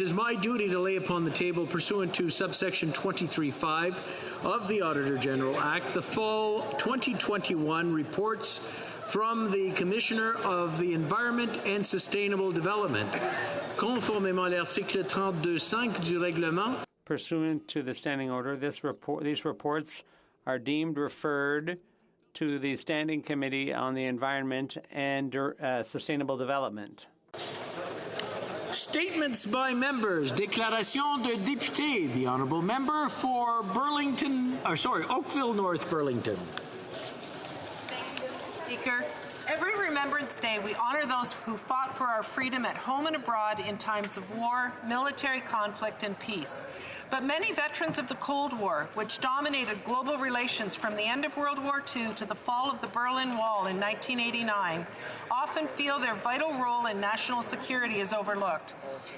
It is my duty to lay upon the table, pursuant to subsection 23(5) of the Auditor General Act, the full 2021 reports from the Commissioner of the Environment and Sustainable Development. Conformément à l'article 32.5 du règlement. Pursuant to the standing order, these reports are deemed referred to the Standing Committee on the Environment and Sustainable Development. Statements by members. Déclaration de député. The Honourable Member for Oakville North Burlington. Thank you, Mr. Speaker. Every Remembrance Day, we honor those who fought for our freedom at home and abroad in times of war, military conflict, and peace. But many veterans of the Cold War, which dominated global relations from the end of World War II to the fall of the Berlin Wall in 1989, often feel their vital role in national security is overlooked.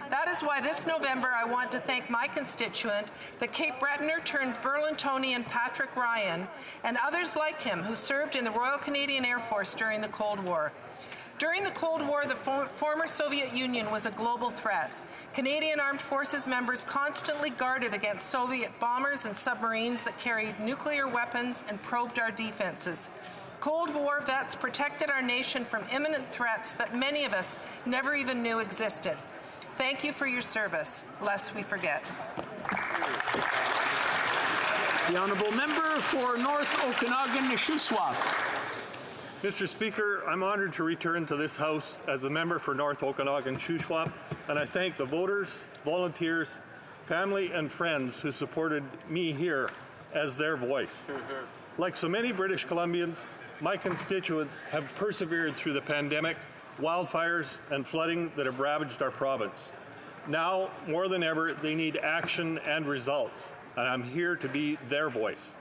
That is why this November I want to thank my constituent, the Cape Bretoner turned Burlingtonian Patrick Ryan, and others like him who served in the Royal Canadian Air Force during the Cold War. During the Cold War, the former Soviet Union was a global threat. Canadian Armed Forces members constantly guarded against Soviet bombers and submarines that carried nuclear weapons and probed our defenses. Cold War vets protected our nation from imminent threats that many of us never even knew existed. Thank you for your service, lest we forget. The Honourable Member for North Okanagan-Shuswap. Mr. Speaker, I'm honored to return to this House as a member for North Okanagan-Shuswap, and I thank the voters, volunteers, family, and friends who supported me here as their voice. Like so many British Columbians, my constituents have persevered through the pandemic, wildfires, and flooding that have ravaged our province. Now, more than ever, they need action and results, and I'm here to be their voice.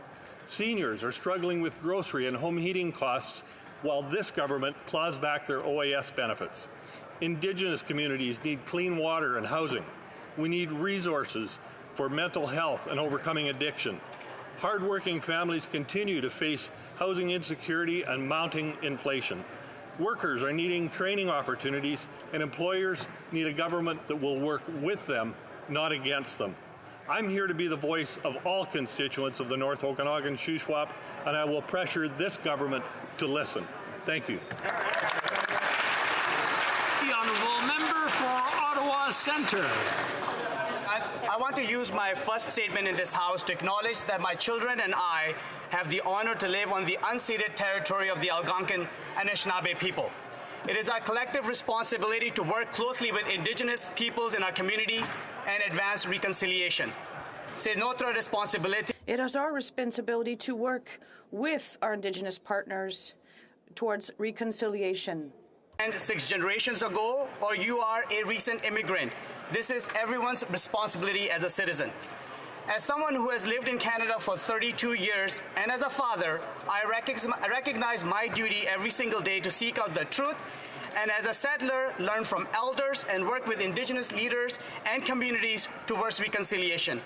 Seniors are struggling with grocery and home heating costs while this government claws back their OAS benefits. Indigenous communities need clean water and housing. We need resources for mental health and overcoming addiction. Hardworking families continue to face housing insecurity and mounting inflation. Workers are needing training opportunities, and employers need a government that will work with them, not against them. I'm here to be the voice of all constituents of the North Okanagan-Shuswap, and I will pressure this government to listen. Thank you. The Honourable Member for Ottawa Centre. I want to use my first statement in this House to acknowledge that my children and I have the honor to live on the unceded territory of the Algonquin and Anishinaabe people. It is our collective responsibility to work closely with Indigenous peoples in our communities and advance reconciliation. C'est notre responsabilité. It is our responsibility to work with our Indigenous partners towards reconciliation. And 6 generations ago, or you are a recent immigrant. This is everyone's responsibility as a citizen. As someone who has lived in Canada for 32 years, and as a father, I recognize my duty every single day to seek out the truth, and as a settler, learn from elders and work with Indigenous leaders and communities towards reconciliation.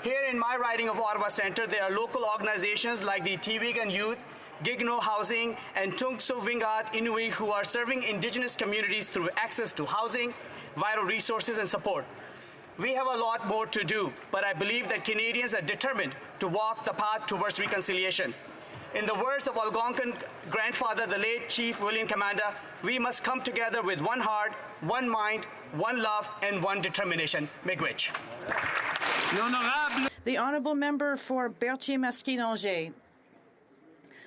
Here in my riding of Ottawa Centre, there are local organizations like the Tiwigan Youth, Gigno Housing, and Tungsuk Wingat Inuit who are serving Indigenous communities through access to housing, vital resources, and support. We have a lot more to do, but I believe that Canadians are determined to walk the path towards reconciliation. In the words of Algonquin grandfather, the late Chief William Commanda, we must come together with one heart, one mind, one love, and one determination. Miigwech. The Honourable Member for Berthier-Masquis-Angers.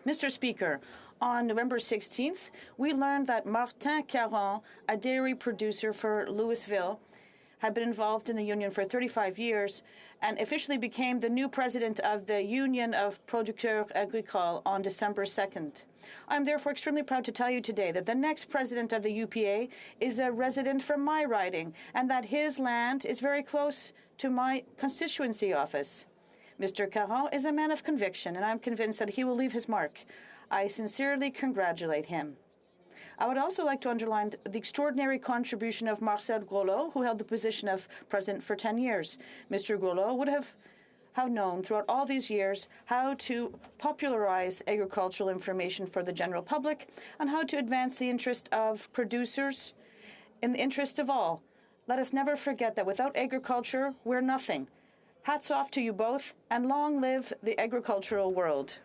Mr. Speaker, on November 16th, we learned that Martin Caron, a dairy producer for Louisville, had been involved in the union for 35 years and officially became the new president of the Union of Producteurs Agricoles on December 2nd. I'm therefore extremely proud to tell you today that the next president of the UPA is a resident from my riding and that his land is very close to my constituency office. Mr. Caron is a man of conviction, and I'm convinced that he will leave his mark. I sincerely congratulate him. I would also like to underline the extraordinary contribution of Marcel Groslo, who held the position of president for 10 years. Mr. Groslo would have known throughout all these years how to popularize agricultural information for the general public and how to advance the interest of producers in the interest of all, Let us never forget that without agriculture, we're nothing. Hats off to you both, and long live the agricultural world.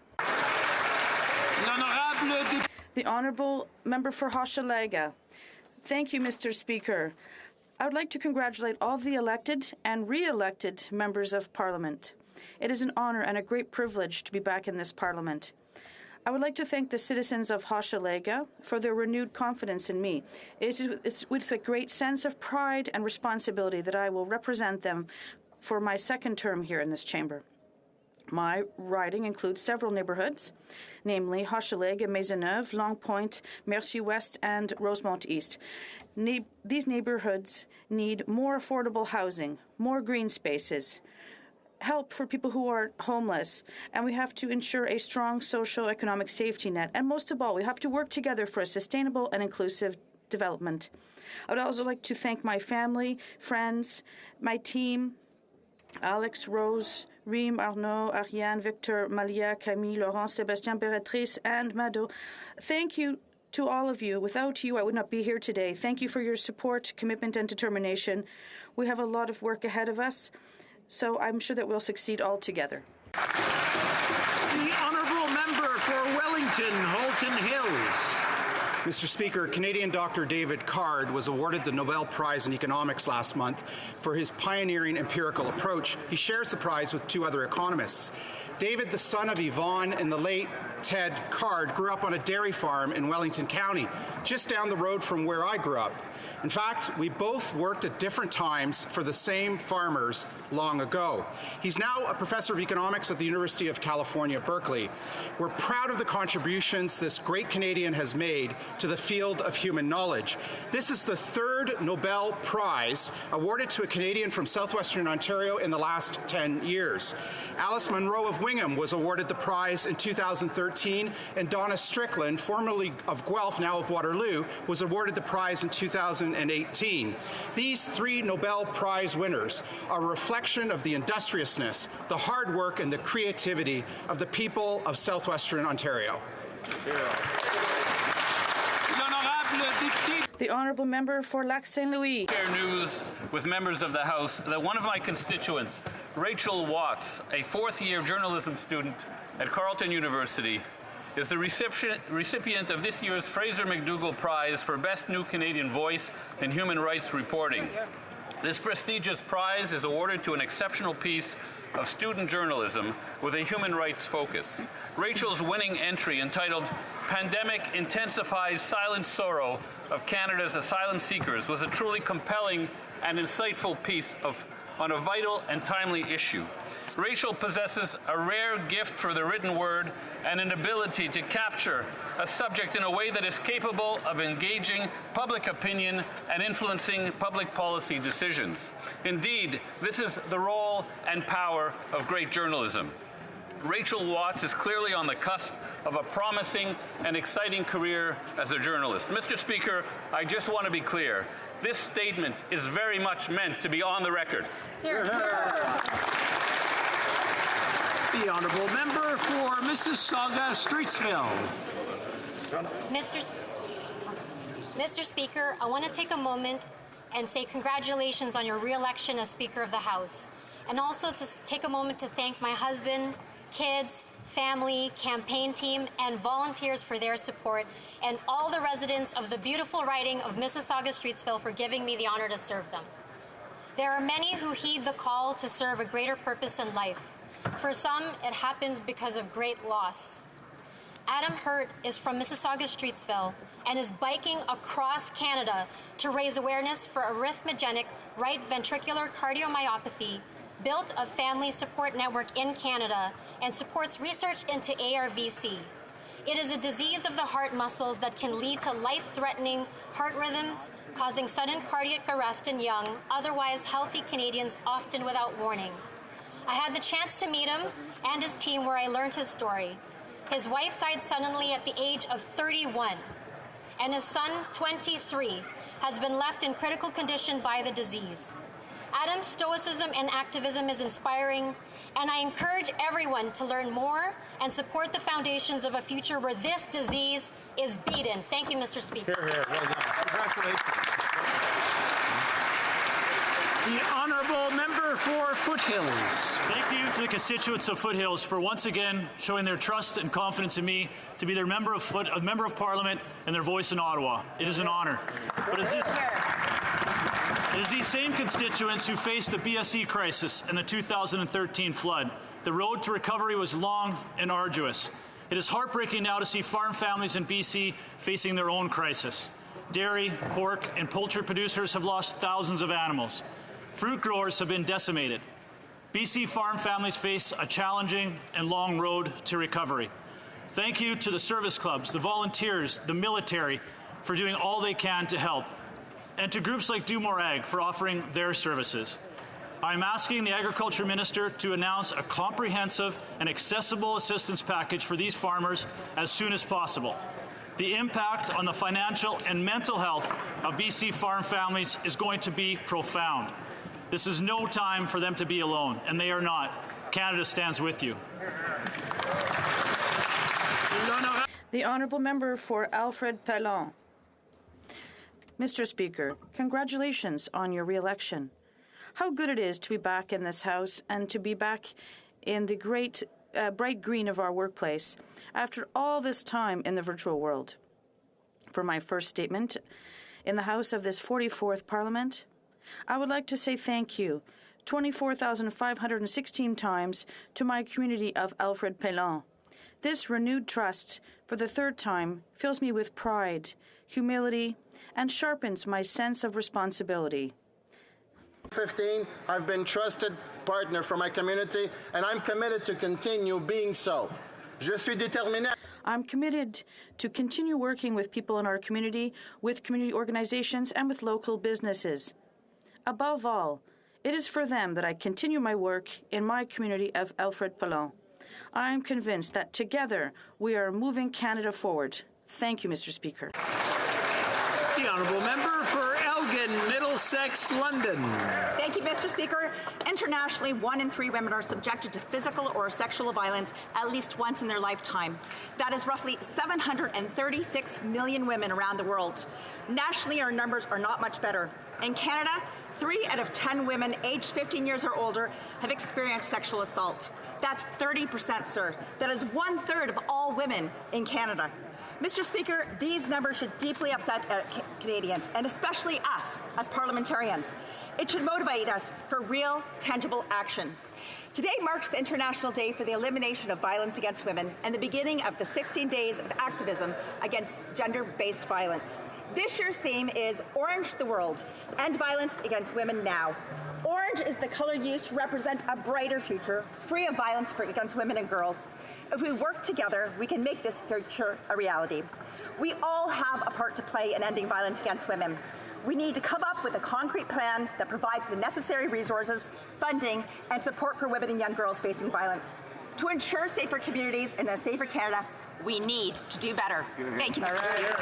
The Honourable Member for Hochelaga. Thank you, Mr. Speaker. I would like to congratulate all the elected and re-elected members of Parliament. It is an honour and a great privilege to be back in this Parliament. I would like to thank the citizens of Hochelaga for their renewed confidence in me. It's with a great sense of pride and responsibility that I will represent them for my second term here in this chamber. My riding includes several neighbourhoods, namely Hochelaga, Maisonneuve, Long Point, Mercier West, and Rosemont East. These neighbourhoods need more affordable housing, more green spaces, help for people who are homeless, and we have to ensure a strong socio-economic safety net. And most of all, we have to work together for a sustainable and inclusive development. I would also like to thank my family, friends, my team, Alex, Rose, Reem, Arnaud, Ariane, Victor, Malia, Camille, Laurent, Sébastien, Béatrice, and Mado. Thank you to all of you. Without you, I would not be here today. Thank you for your support, commitment, and determination. We have a lot of work ahead of us, so I'm sure that we'll succeed all together. The Honourable Member for Wellington, Halton Hills. Mr. Speaker, Canadian Dr. David Card was awarded the Nobel Prize in Economics last month for his pioneering empirical approach. He shares the prize with two other economists. David, the son of Yvonne and the late Ted Card, grew up on a dairy farm in Wellington County, just down the road from where I grew up. In fact, we both worked at different times for the same farmers long ago. He's now a professor of economics at the University of California, Berkeley. We're proud of the contributions this great Canadian has made to the field of human knowledge. This is the third Nobel Prize awarded to a Canadian from southwestern Ontario in the last 10 years. Alice Munro of Wingham was awarded the prize in 2013, and Donna Strickland, formerly of Guelph, now of Waterloo, was awarded the prize in 2018. These three Nobel Prize winners are a reflection of the industriousness, the hard work, and the creativity of the people of southwestern Ontario. The Honourable Member for Lac St. Louis. Share news with members of the House that one of my constituents, Rachel Watts, a fourth-year journalism student at Carleton University, is the recipient of this year's Fraser McDougall Prize for Best New Canadian Voice in Human Rights Reporting. This prestigious prize is awarded to an exceptional piece of student journalism with a human rights focus. Rachel's winning entry, entitled Pandemic Intensifies Silent Sorrow of Canada's Asylum Seekers, was a truly compelling and insightful piece on a vital and timely issue. Rachel possesses a rare gift for the written word and an ability to capture a subject in a way that is capable of engaging public opinion and influencing public policy decisions. Indeed, this is the role and power of great journalism. Rachel Watts is clearly on the cusp of a promising and exciting career as a journalist. Mr. Speaker, I just want to be clear. This statement is very much meant to be on the record. Hear, hear. The Honourable Member for Mississauga, Streetsville. Mr. Speaker, I want to take a moment and say congratulations on your re-election as Speaker of the House, and also to take a moment to thank my husband, kids, family, campaign team, and volunteers for their support, and all the residents of the beautiful riding of Mississauga, Streetsville for giving me the honor to serve them. There are many who heed the call to serve a greater purpose in life. For some, it happens because of great loss. Adam Hurt is from Mississauga, Streetsville, and is biking across Canada to raise awareness for arrhythmogenic right ventricular cardiomyopathy, built a family support network in Canada, and supports research into ARVC. It is a disease of the heart muscles that can lead to life-threatening heart rhythms, causing sudden cardiac arrest in young, otherwise healthy Canadians, often without warning. I had the chance to meet him and his team where I learned his story. His wife died suddenly at the age of 31, and his son, 23, has been left in critical condition by the disease. Adam's stoicism and activism is inspiring, and I encourage everyone to learn more and support the foundations of a future where this disease is beaten. Thank you, Mr. Speaker. Hear, hear. Well done. Congratulations. The honourable member for Foothills. Thank you to the constituents of Foothills for once again showing their trust and confidence in me to be their member of Parliament and their voice in Ottawa. It is an honour. But it is these same constituents who faced the BSE crisis and the 2013 flood. The road to recovery was long and arduous. It is heartbreaking now to see farm families in BC facing their own crisis. Dairy, pork, and poultry producers have lost thousands of animals. Fruit growers have been decimated. BC farm families face a challenging and long road to recovery. Thank you to the service clubs, the volunteers, the military for doing all they can to help, and to groups like Do More Ag for offering their services. I'm asking the Agriculture Minister to announce a comprehensive and accessible assistance package for these farmers as soon as possible. The impact on the financial and mental health of BC farm families is going to be profound. This is no time for them to be alone, and they are not. Canada stands with you. The honourable member for Alfred Pellon. Mr. Speaker, congratulations on your re-election. How good it is to be back in this House and to be back in the great bright green of our workplace after all this time in the virtual world. For my first statement in the House of this 44th Parliament, I would like to say thank you 24,516 times to my community of Alfred Pellon. This renewed trust for the third time fills me with pride, humility, and sharpens my sense of responsibility. 15, I've been trusted partner for my community, and I'm committed to continue being so. Je suis déterminé. I'm committed to continue working with people in our community, with community organizations, and with local businesses. Above all, it is for them that I continue my work in my community of Alfred Pellon. I am convinced that together we are moving Canada forward. Thank you, Mr. Speaker. The honourable member for Elgin, Middlesex, London. Thank you, Mr. Speaker. Internationally, 1 in 3 women are subjected to physical or sexual violence at least once in their lifetime. That is roughly 736 million women around the world. Nationally, our numbers are not much better. In Canada, 3 out of 10 women aged 15 years or older have experienced sexual assault. That's 30%, sir. That is 1/3 of all women in Canada. Mr. Speaker, these numbers should deeply upset Canadians, and especially us as parliamentarians. It should motivate us for real, tangible action. Today marks the International Day for the Elimination of Violence Against Women and the beginning of the 16 days of activism against gender-based violence. This year's theme is Orange the World, End Violence Against Women Now. Orange is the color used to represent a brighter future, free of violence against women and girls. If we work together, we can make this future a reality. We all have a part to play in ending violence against women. We need to come up with a concrete plan that provides the necessary resources, funding, and support for women and young girls facing violence. To ensure safer communities and a safer Canada, we need to do better. Thank you, Mr. Speaker.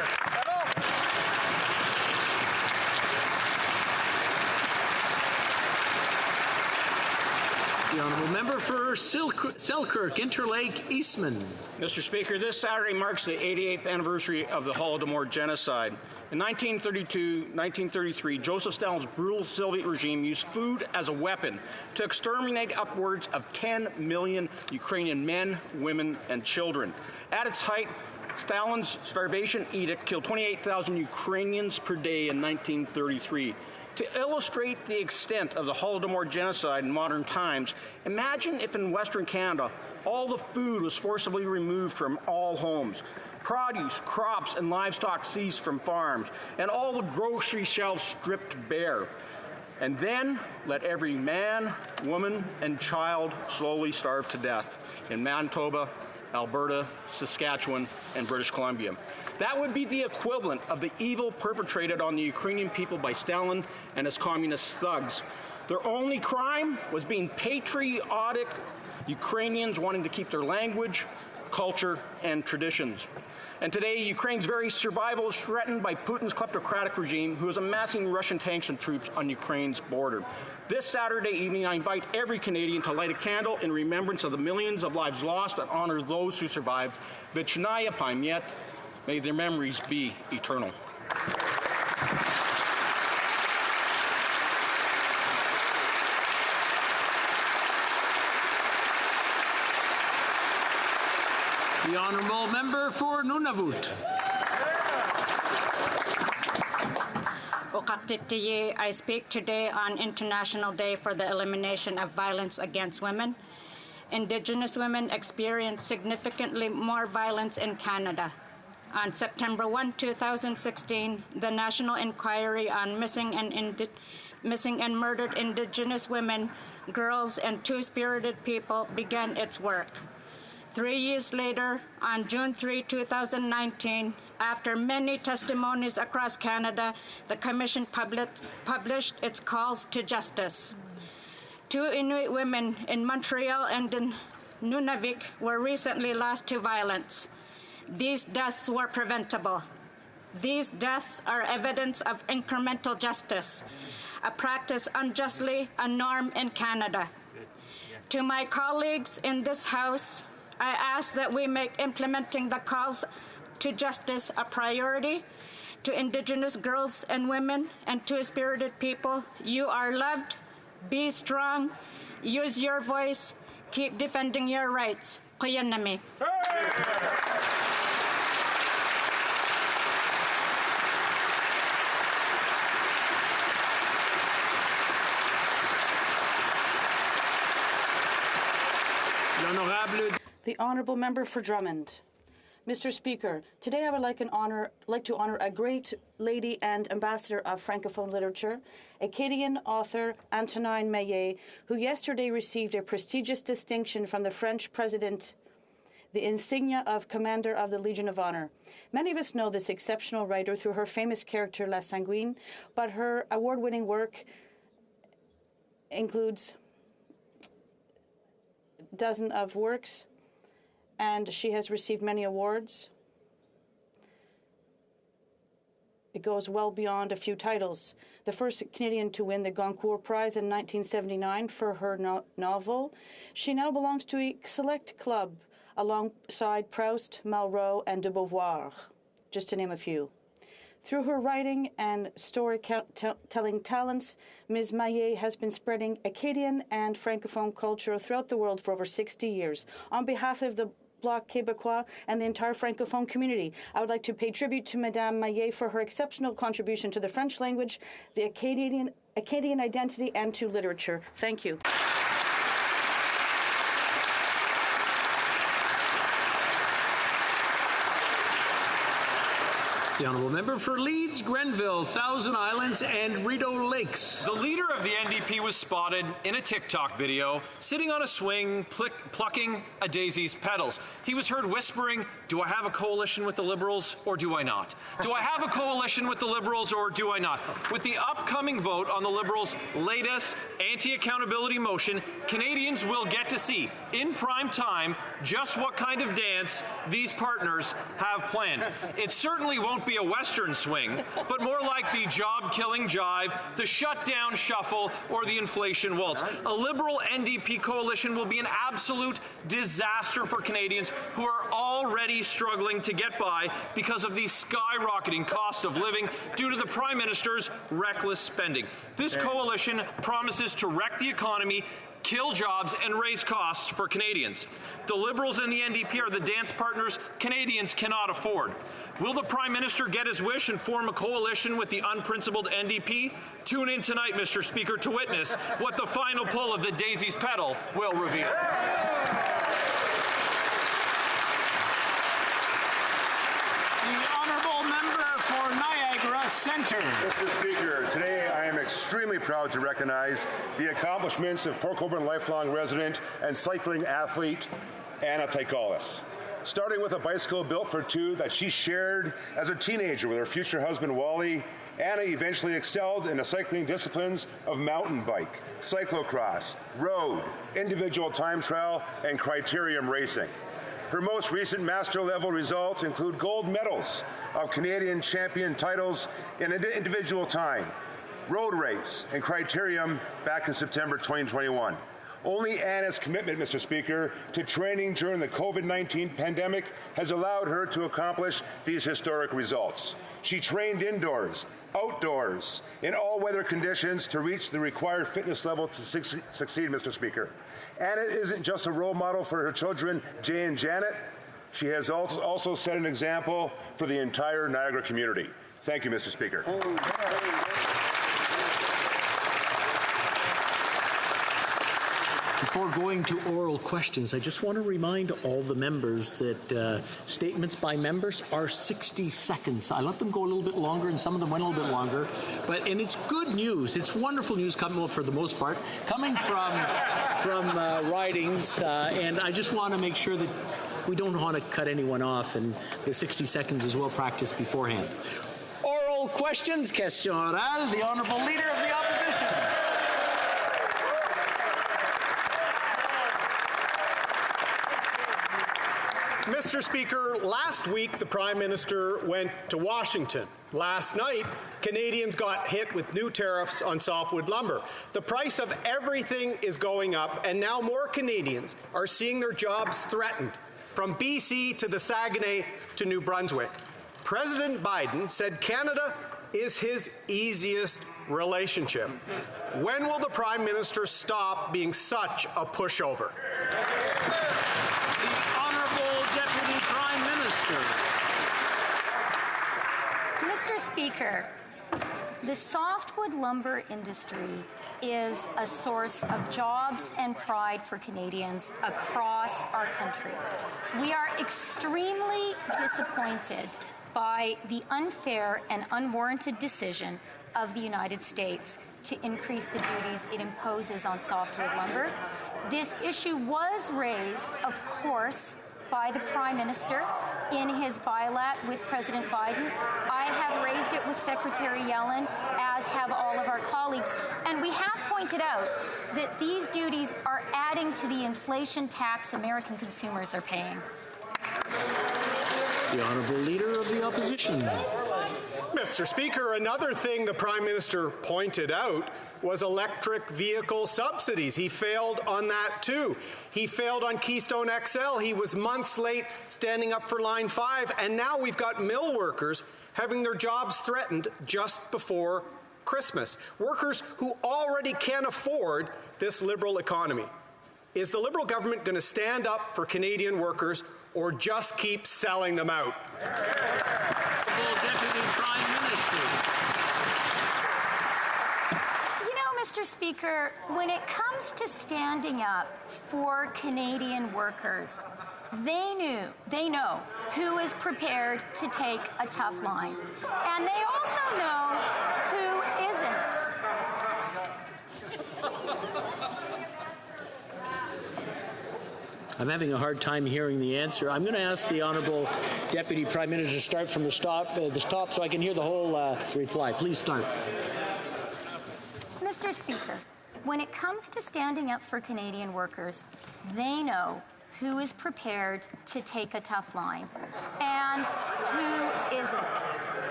The honourable member for Selkirk, Interlake, Eastman. Mr. Speaker, this Saturday marks the 88th anniversary of the Holodomor genocide. In 1932-1933, Joseph Stalin's brutal Soviet regime used food as a weapon to exterminate upwards of 10 million Ukrainian men, women, and children. At its height, Stalin's starvation edict killed 28,000 Ukrainians per day in 1933. To illustrate the extent of the Holodomor genocide in modern times, imagine if in Western Canada all the food was forcibly removed from all homes, produce, crops, and livestock seized from farms, and all the grocery shelves stripped bare. And then let every man, woman, and child slowly starve to death in Manitoba, Alberta, Saskatchewan, and British Columbia. That would be the equivalent of the evil perpetrated on the Ukrainian people by Stalin and his communist thugs. Their only crime was being patriotic Ukrainians wanting to keep their language, culture, and traditions. And today, Ukraine's very survival is threatened by Putin's kleptocratic regime, who is amassing Russian tanks and troops on Ukraine's border. This Saturday evening, I invite every Canadian to light a candle in remembrance of the millions of lives lost and honor those who survived. Vichnaya pamyat. May their memories be eternal. The honourable member for Nunavut. I speak today on International Day for the Elimination of Violence Against Women. Indigenous women experience significantly more violence in Canada. On September 1, 2016, the National Inquiry on Missing and Murdered Indigenous Women, Girls, and Two-Spirited People began its work. 3 years later, on June 3, 2019, after many testimonies across Canada, the Commission published its calls to justice. 2 Inuit women in Montreal and in Nunavik were recently lost to violence. These deaths were preventable. These deaths are evidence of incremental justice, a practice unjustly a norm in Canada. To my colleagues in this House, I ask that we make implementing the calls to justice a priority. To Indigenous girls and women and Two-Spirited people, you are loved. Be strong. Use your voice. Keep defending your rights. Kuyanami. The honourable member for Drummond. Mr. Speaker, today I would like to honor a great lady and ambassador of Francophone literature, Acadian author Antonin Maillet, who yesterday received a prestigious distinction from the French President, the insignia of Commander of the Legion of Honor. Many of us know this exceptional writer through her famous character La Sanguine, but her award-winning work includes a dozen of works, and she has received many awards. It goes well beyond a few titles. The first Canadian to win the Goncourt Prize in 1979 for her novel. She now belongs to a select club alongside Proust, Malraux, and de Beauvoir, just to name a few. Through her writing and storytelling talents, Ms. Maillet has been spreading Acadian and Francophone culture throughout the world for over 60 years. On behalf of the Bloc Québécois and the entire Francophone community, I would like to pay tribute to Madame Maillet for her exceptional contribution to the French language, the Acadian identity, and to literature. Thank you. The honourable member for Leeds, Grenville, Thousand Islands, and Rideau Lakes. The leader of the NDP was spotted in a TikTok video sitting on a swing, plucking a daisy's petals. He was heard whispering, "Do I have a coalition with the Liberals or do I not? Do I have a coalition with the Liberals or do I not?" With the upcoming vote on the Liberals' latest anti-accountability motion, Canadians will get to see in prime time just what kind of dance these partners have planned. It certainly won't be a Western swing, but more like the job-killing jive, the shutdown shuffle, or the inflation waltz. A Liberal NDP coalition will be an absolute disaster for Canadians who are already struggling to get by because of the skyrocketing cost of living due to the Prime Minister's reckless spending. This coalition promises to wreck the economy, kill jobs, and raise costs for Canadians. The Liberals and the NDP are the dance partners Canadians cannot afford. Will the Prime Minister get his wish and form a coalition with the unprincipled NDP? Tune in tonight, Mr. Speaker, to witness what the final pull of the daisy's petal will reveal. The honourable member for Niagara Centre. Mr. Speaker, today I am extremely proud to recognize the accomplishments of Port Colborne lifelong resident and cycling athlete Anna Taikalis. Starting with a bicycle built for two that she shared as a teenager with her future husband Wally, Anna eventually excelled in the cycling disciplines of mountain bike, cyclocross, road, individual time trial, and criterium racing. Her most recent master-level results include gold medals of Canadian champion titles in individual time, road race, and criterium back in September 2021. Only Anna's commitment, Mr. Speaker, to training during the COVID-19 pandemic has allowed her to accomplish these historic results. She trained indoors, outdoors, in all weather conditions to reach the required fitness level to succeed, Mr. Speaker. Anna isn't just a role model for her children, Jay and Janet. She has also set an example for the entire Niagara community. Thank you, Mr. Speaker. Before going to oral questions, I just want to remind all the members that statements by members are 60 seconds. I let them go a little bit longer, and some of them went a little bit longer. And it's good news. It's wonderful news coming, well, for the most part, coming from ridings. And I just want to make sure that we don't want to cut anyone off, and the 60 seconds is well practiced beforehand. Oral questions, question orale, the Honourable Leader of the Opposition. Mr. Speaker, last week the Prime Minister went to Washington. Last night, Canadians got hit with new tariffs on softwood lumber. The price of everything is going up, and now more Canadians are seeing their jobs threatened, from BC to the Saguenay to New Brunswick. President Biden said Canada is his easiest relationship. When will the Prime Minister stop being such a pushover? Mr. Speaker, the softwood lumber industry is a source of jobs and pride for Canadians across our country. We are extremely disappointed by the unfair and unwarranted decision of the United States to increase the duties it imposes on softwood lumber. This issue was raised, of course, by the Prime Minister in his bilat with President Biden. I have raised it with Secretary Yellen, as have all of our colleagues. And we have pointed out that these duties are adding to the inflation tax American consumers are paying. The Honourable Leader of the Opposition. Mr. Speaker, another thing the Prime Minister pointed out was electric vehicle subsidies. He failed on that too. He failed on Keystone XL. He was months late standing up for Line 5, and now we've got mill workers having their jobs threatened just before Christmas. Workers who already can't afford this Liberal economy. Is the Liberal government going to stand up for Canadian workers or just keep selling them out? Deputy Prime Minister. Mr. Speaker, when it comes to standing up for Canadian workers, they know who is prepared to take a tough line. And they also know who isn't. I'm having a hard time hearing the answer. I'm going to ask the Honourable Deputy Prime Minister to start from the top so I can hear the whole reply. Please start. Mr. Speaker, when it comes to standing up for Canadian workers, they know who is prepared to take a tough line and who isn't.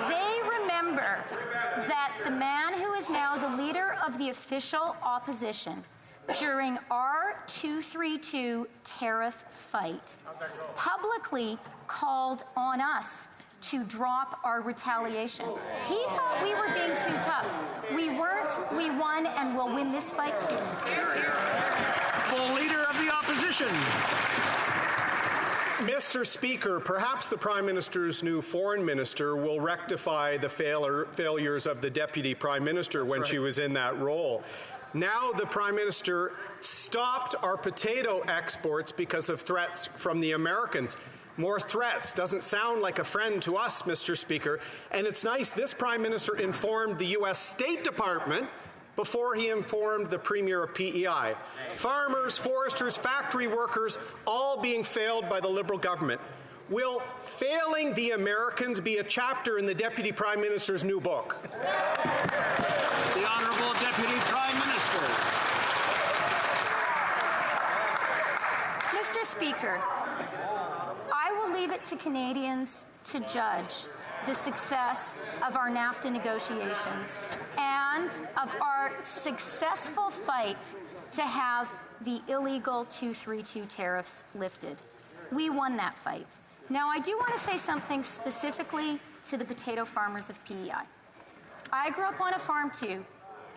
They remember that the man who is now the leader of the official opposition during our 232 tariff fight publicly called on us to drop our retaliation. He thought we were being too tough. We weren't, we won, and we'll win this fight too, Mr. Speaker. Full Leader of the Opposition. Mr. Speaker, perhaps the Prime Minister's new Foreign Minister will rectify the failures of the Deputy Prime Minister when she was in that role. Now the Prime Minister stopped our potato exports because of threats from the Americans. More threats doesn't sound like a friend to us, Mr. Speaker. And it's nice this Prime Minister informed the U.S. State Department before he informed the Premier of PEI. Farmers, foresters, factory workers, all being failed by the Liberal government. Will failing the Americans be a chapter in the Deputy Prime Minister's new book? The Honourable Deputy Prime Minister. Mr. Speaker, I will leave it to Canadians to judge the success of our NAFTA negotiations and of our successful fight to have the illegal 232 tariffs lifted. We won that fight. Now, I do want to say something specifically to the potato farmers of PEI. I grew up on a farm too,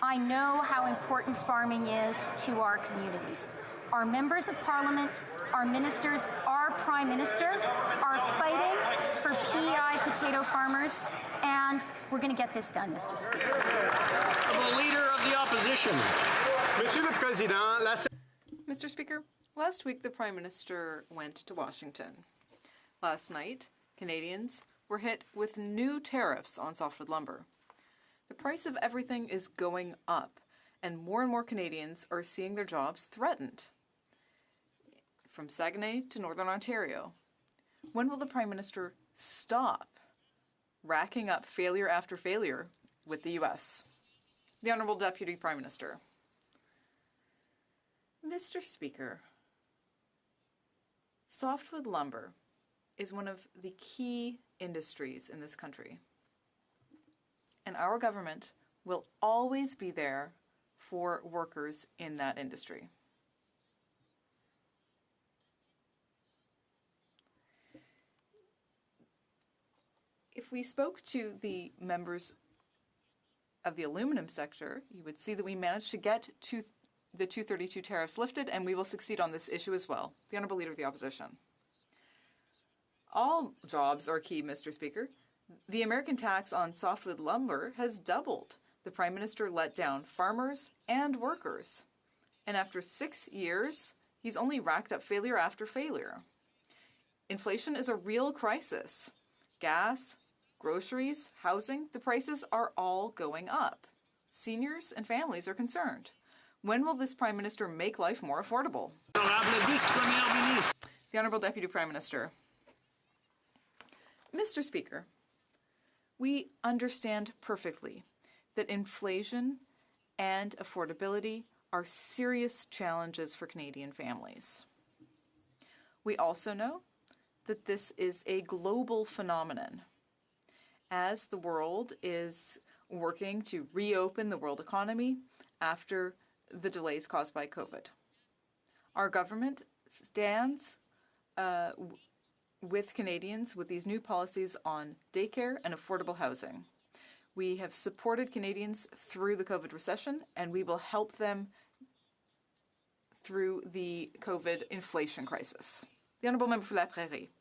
I know how important farming is to our communities. Our members of parliament, our ministers, our prime minister are fighting for PEI potato farmers, and we're going to get this done, Mr. Speaker. The Leader of the Opposition. Monsieur le Président, Mr. Speaker, last week the Prime Minister went to Washington. Last night, Canadians were hit with new tariffs on softwood lumber. The price of everything is going up, and more Canadians are seeing their jobs threatened. From Saguenay to Northern Ontario, when will the Prime Minister stop racking up failure after failure with the U.S.? The Honourable Deputy Prime Minister. Mr. Speaker, softwood lumber is one of the key industries in this country, and our government will always be there for workers in that industry. If we spoke to the members of the aluminum sector, you would see that we managed to get to the 232 tariffs lifted, and we will succeed on this issue as well. The Honourable Leader of the Opposition. All jobs are key, Mr. Speaker. The American tax on softwood lumber has doubled. The Prime Minister let down farmers and workers. And after 6 years, he's only racked up failure after failure. Inflation is a real crisis. Gas, groceries, housing, the prices are all going up. Seniors and families are concerned. When will this Prime Minister make life more affordable? The Honourable Deputy Prime Minister. Mr. Speaker, we understand perfectly that inflation and affordability are serious challenges for Canadian families. We also know that this is a global phenomenon. As the world is working to reopen the world economy after the delays caused by COVID. Our government stands with Canadians with these new policies on daycare and affordable housing. We have supported Canadians through the COVID recession, and we will help them through the COVID inflation crisis. The Honourable Member for La Prairie.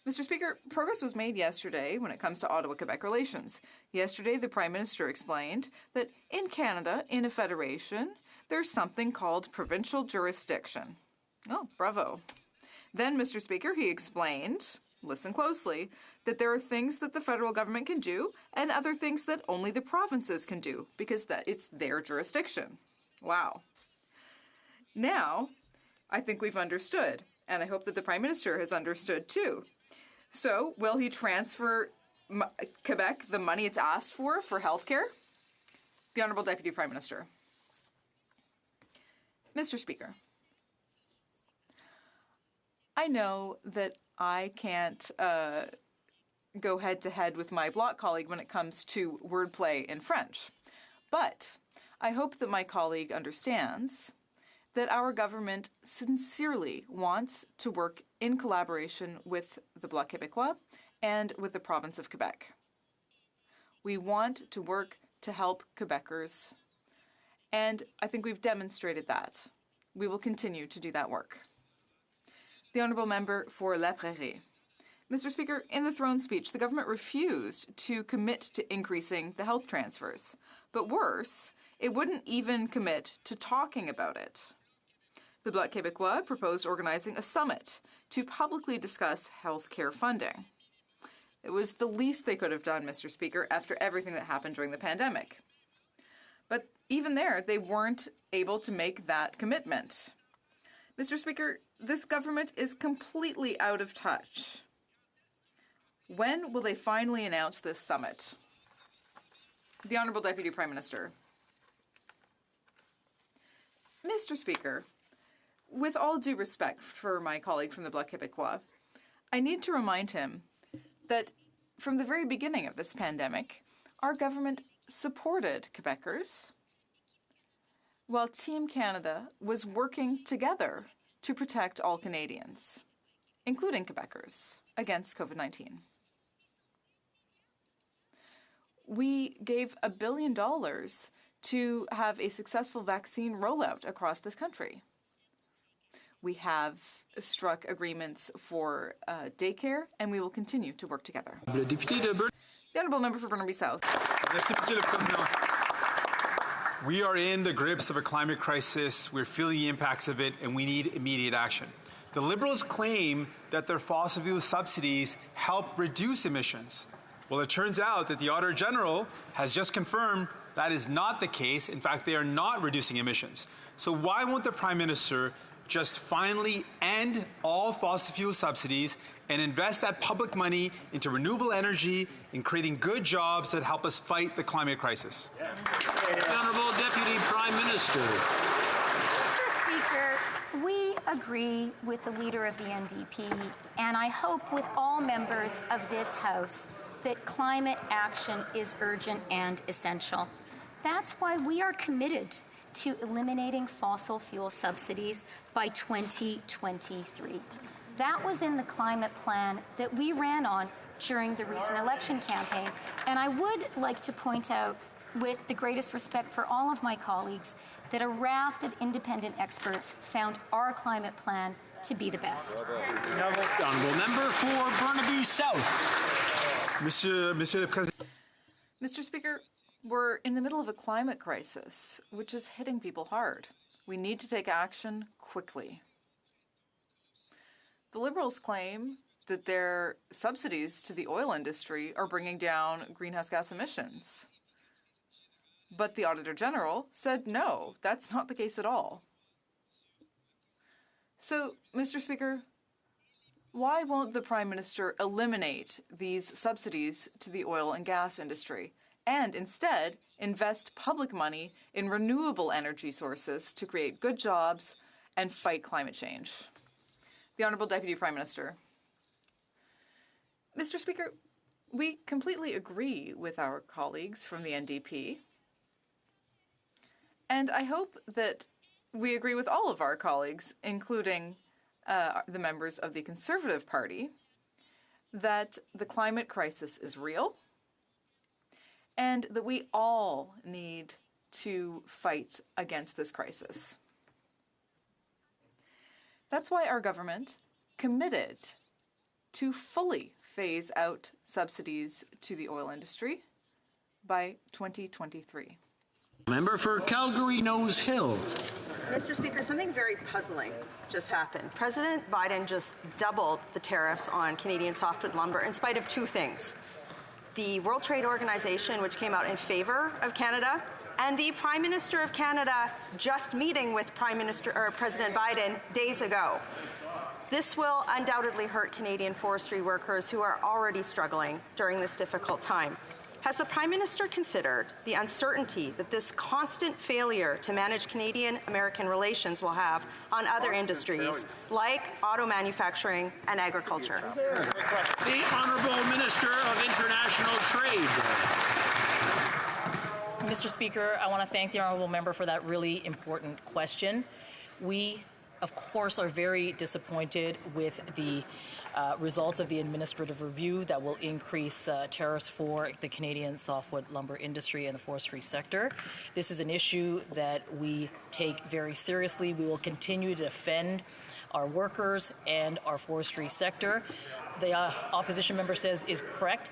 Mr. Speaker, progress was made yesterday when it comes to Ottawa-Quebec relations. Yesterday, the Prime Minister explained that in Canada, in a federation, there's something called provincial jurisdiction. Oh, bravo. Then, Mr. Speaker, he explained, listen closely, that there are things that the federal government can do and other things that only the provinces can do because it's their jurisdiction. Wow. Now, I think we've understood, and I hope that the Prime Minister has understood too. So, will he transfer Quebec the money it's asked for healthcare? The Honourable Deputy Prime Minister. Mr. Speaker, I know that I can't go head-to-head with my Bloc colleague when it comes to wordplay in French, but I hope that my colleague understands that our government sincerely wants to work in collaboration with the Bloc Québécois and with the province of Quebec. We want to work to help Quebecers, and I think we've demonstrated that. We will continue to do that work. The Honourable Member for La Prairie. Mr. Speaker, in the throne speech, the government refused to commit to increasing the health transfers. But worse, it wouldn't even commit to talking about it. The Bloc Québécois proposed organizing a summit to publicly discuss health care funding. It was the least they could have done, Mr. Speaker, after everything that happened during the pandemic. But even there, they weren't able to make that commitment. Mr. Speaker, this government is completely out of touch. When will they finally announce this summit? The Honourable Deputy Prime Minister. Mr. Speaker, with all due respect for my colleague from the Bloc Québécois, I need to remind him that from the very beginning of this pandemic, our government supported Quebecers while Team Canada was working together to protect all Canadians, including Quebecers, against COVID-19. We gave $1 billion to have a successful vaccine rollout across this country. We have struck agreements for daycare, and we will continue to work together. The Honourable Member for Burnaby South. Merci, Monsieur le Président. We are in the grips of a climate crisis. We're feeling the impacts of it, and we need immediate action. The Liberals claim that their fossil fuel subsidies help reduce emissions. Well, it turns out that the Auditor General has just confirmed that is not the case. In fact, they are not reducing emissions. So why won't the Prime Minister just finally end all fossil fuel subsidies and invest that public money into renewable energy and creating good jobs that help us fight the climate crisis? The Honourable Deputy Prime Minister. Mr. Speaker, we agree with the Leader of the NDP, and I hope with all members of this House, that climate action is urgent and essential. That's why we are committed to eliminating fossil fuel subsidies by 2023. That was in the climate plan that we ran on during the recent election campaign. And I would like to point out, with the greatest respect for all of my colleagues, that a raft of independent experts found our climate plan to be the best. The Honourable Member for Burnaby South. Monsieur le Président. Mr. Speaker, we're in the middle of a climate crisis, which is hitting people hard. We need to take action quickly. The Liberals claim that their subsidies to the oil industry are bringing down greenhouse gas emissions. But the Auditor General said no, that's not the case at all. So, Mr. Speaker, why won't the Prime Minister eliminate these subsidies to the oil and gas industry and instead invest public money in renewable energy sources to create good jobs and fight climate change? The Honourable Deputy Prime Minister. Mr. Speaker, we completely agree with our colleagues from the NDP, and I hope that we agree with all of our colleagues, including the members of the Conservative Party, that the climate crisis is real and that we all need to fight against this crisis. That's why our government committed to fully phase out subsidies to the oil industry by 2023. Member for Calgary Nose Hill. Mr. Speaker, something very puzzling just happened. President Biden just doubled the tariffs on Canadian softwood lumber in spite of two things. The World Trade Organization, which came out in favor of Canada, and the Prime Minister of Canada just meeting with President Biden days ago. This will undoubtedly hurt Canadian forestry workers who are already struggling during this difficult time. Has the Prime Minister considered the uncertainty that this constant failure to manage Canadian-American relations will have on other industries like auto manufacturing and agriculture? The Honourable Minister of International Trade. Mr. Speaker, I want to thank the Honourable Member for that really important question. We, of course, are very disappointed with the results of the administrative review that will increase tariffs for the Canadian softwood lumber industry and the forestry sector. This is an issue that we take very seriously. We will continue to defend our workers and our forestry sector. The opposition member says is correct.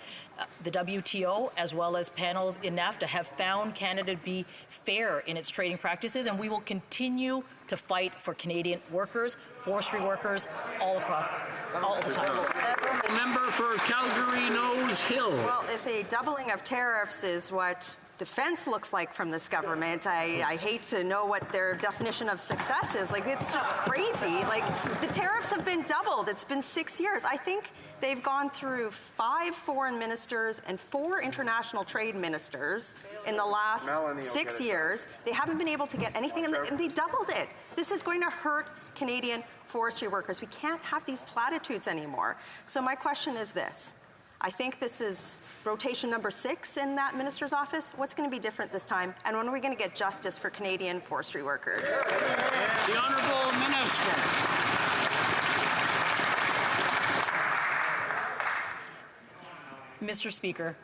The WTO, as well as panels in NAFTA, have found Canada to be fair in its trading practices, and we will continue to fight for Canadian workers, forestry workers, all the time. Member for Calgary Nose Hill. Well, if a doubling of tariffs is what defense looks like from this government, I hate to know what their definition of success is. Like, it's just crazy. Like, the tariffs have been doubled. It's been 6 years. I think they've gone through 5 foreign ministers and 4 international trade ministers in the last 6 years. They haven't been able to get anything, and they doubled it. This is going to hurt Canadian forestry workers. We can't have these platitudes anymore. So my question is this. I think this is rotation number 6 in that minister's office. What's going to be different this time? And when are we going to get justice for Canadian forestry workers? The Honourable Minister. Mr. Speaker,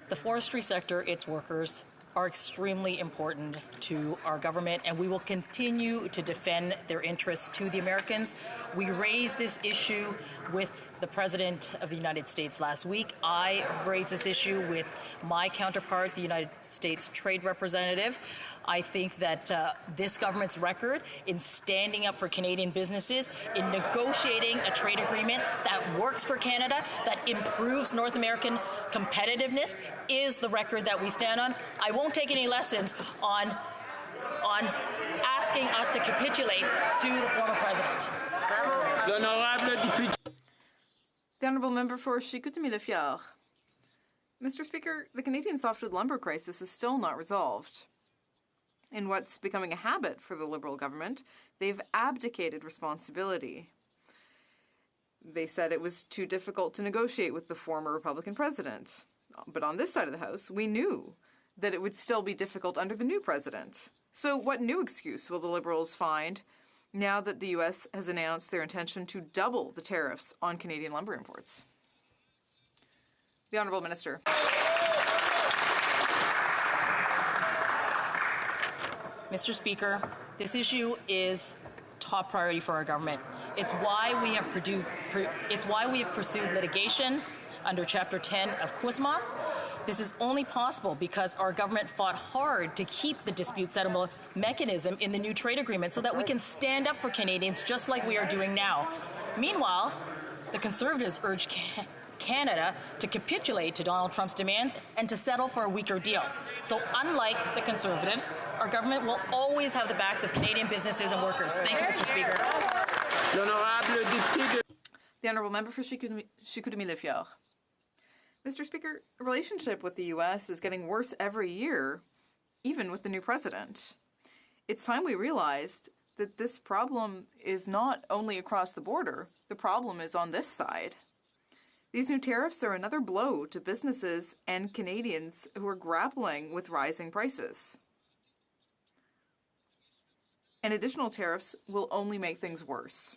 the forestry sector, its workers, are extremely important to our government, and we will continue to defend their interests to the Americans. We raised this issue with the President of the United States last week. I raised this issue with my counterpart, the United States Trade Representative. I think that this government's record in standing up for Canadian businesses, in negotiating a trade agreement that works for Canada, that improves North American competitiveness, is the record that we stand on. I won't take any lessons on asking us to capitulate to the former president. The Honourable Member for Chicoutimi-Le-Fjord. Mr. Speaker, the Canadian softwood lumber crisis is still not resolved. In what's becoming a habit for the Liberal government, they've abdicated responsibility. They said it was too difficult to negotiate with the former Republican president. But on this side of the House, we knew that it would still be difficult under the new president. So what new excuse will the Liberals find now that the U.S. has announced their intention to double the tariffs on Canadian lumber imports? The Honourable Minister. Mr. Speaker, this issue is top priority for our government. It's why we have pursued litigation under Chapter 10 of CUSMA. This is only possible because our government fought hard to keep the dispute settlement mechanism in the new trade agreement so that we can stand up for Canadians just like we are doing now. Meanwhile, the Conservatives urged Canada to capitulate to Donald Trump's demands and to settle for a weaker deal. So unlike the Conservatives, our government will always have the backs of Canadian businesses and workers. Thank you, Mr. Speaker. The Honourable Member for Chicoutimi-Le-Fjord. Mr. Speaker, the relationship with the U.S. is getting worse every year, even with the new president. It's time we realized that this problem is not only across the border, the problem is on this side. These new tariffs are another blow to businesses and Canadians who are grappling with rising prices. And additional tariffs will only make things worse.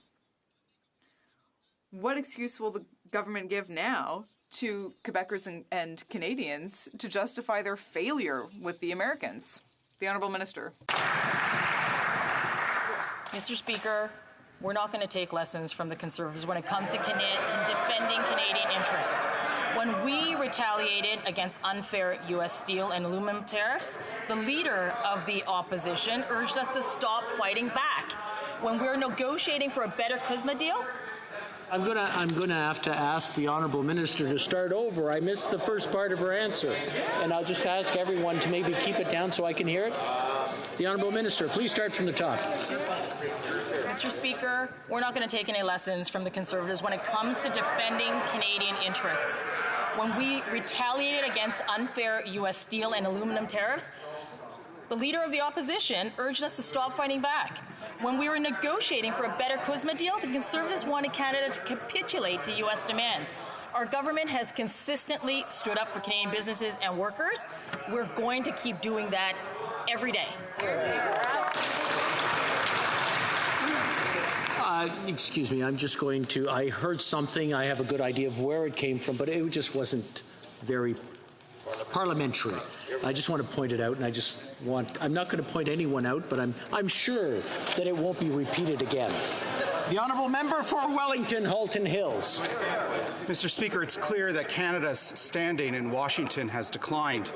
What excuse will the government give now to Quebecers and Canadians to justify their failure with the Americans? The Honourable Minister. Mr. Speaker, we're not going to take lessons from the Conservatives when it comes to defending Canadian interests. When we retaliated against unfair U.S. steel and aluminum tariffs, the leader of the opposition urged us to stop fighting back. When we're negotiating for a better CUSMA deal, I'm gonna have to ask the Honourable Minister to start over. I missed the first part of her answer, and I'll just ask everyone to maybe keep it down so I can hear it. The Honourable Minister, please start from the top. Mr. Speaker, we're not going to take any lessons from the Conservatives when it comes to defending Canadian interests. When we retaliated against unfair U.S. steel and aluminum tariffs, the leader of the opposition urged us to stop fighting back. When we were negotiating for a better CUSMA deal, the Conservatives wanted Canada to capitulate to U.S. demands. Our government has consistently stood up for Canadian businesses and workers. We're going to keep doing that every day. Excuse me, I'm just going to, I heard something, I have a good idea of where it came from, but it just wasn't very parliamentary. I just want to point it out, and I'm not going to point anyone out, but I'm sure that it won't be repeated again. The Honourable Member for Wellington, Halton Hills. Mr. Speaker, it's clear that Canada's standing in Washington has declined.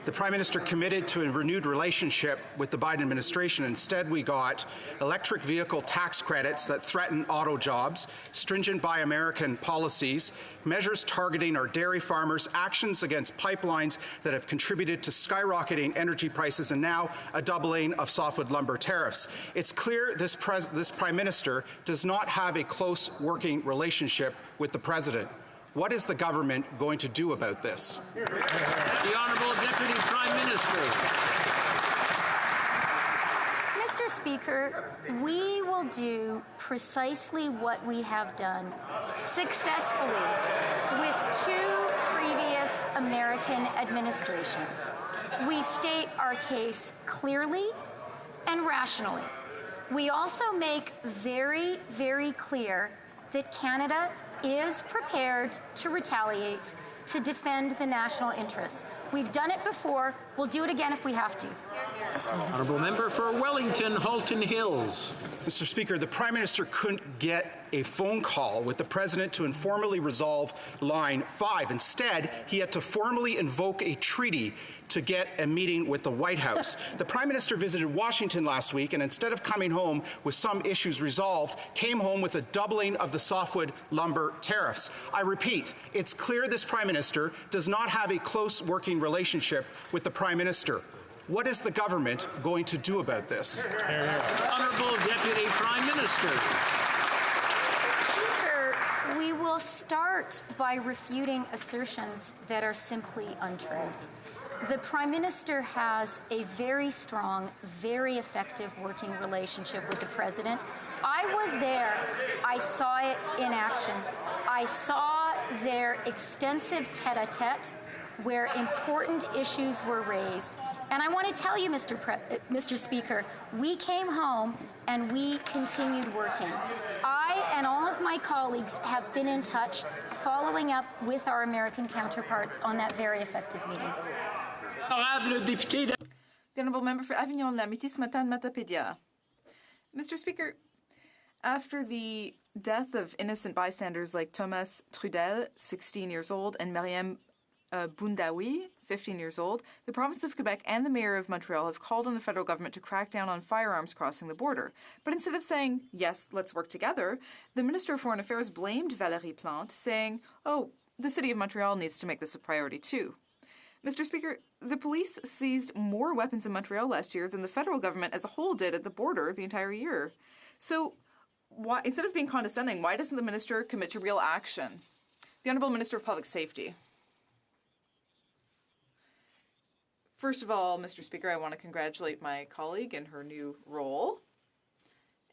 The Prime Minister committed to a renewed relationship with the Biden administration. Instead, we got electric vehicle tax credits that threaten auto jobs, stringent Buy American policies, measures targeting our dairy farmers, actions against pipelines that have contributed to skyrocketing energy prices, and now a doubling of softwood lumber tariffs. It's clear this Prime Minister does not have a close working relationship with the President. What is the government going to do about this? The Honourable Deputy Prime Minister. Mr. Speaker, we will do precisely what we have done successfully with two previous American administrations. We state our case clearly and rationally. We also make very, very clear that Canada is prepared to retaliate to defend the national interests. We've done it before. We'll do it again if we have to. Honourable Member for Wellington, Halton Hills. Mr. Speaker, the Prime Minister couldn't get a phone call with the President to informally resolve Line 5. Instead, he had to formally invoke a treaty to get a meeting with the White House. The Prime Minister visited Washington last week and instead of coming home with some issues resolved, came home with a doubling of the softwood lumber tariffs. I repeat, it's clear this Prime Minister does not have a close working relationship with the Prime Minister. What is the government going to do about this? Honourable Deputy Prime Minister. Speaker, we will start by refuting assertions that are simply untrue. The Prime Minister has a very strong, very effective working relationship with the President. I was there. I saw it in action. I saw their extensive tete-a-tete where important issues were raised. And I want to tell you, Mr. Speaker, we came home and we continued working. I and all of my colleagues have been in touch, following up with our American counterparts on that very effective meeting. The Honourable Member for Avignon-Lamitis, Matane-Matapédia. Mr. Speaker, after the death of innocent bystanders like Thomas Trudel, 16 years old, and Mariam Boundaoui, 15 years old, the province of Quebec and the mayor of Montreal have called on the federal government to crack down on firearms crossing the border. But instead of saying, yes, let's work together, the Minister of Foreign Affairs blamed Valérie Plante, saying, oh, the city of Montreal needs to make this a priority too. Mr. Speaker, the police seized more weapons in Montreal last year than the federal government as a whole did at the border the entire year. So, why, instead of being condescending, why doesn't the minister commit to real action? The Honourable Minister of Public Safety. First of all, Mr. Speaker, I want to congratulate my colleague in her new role,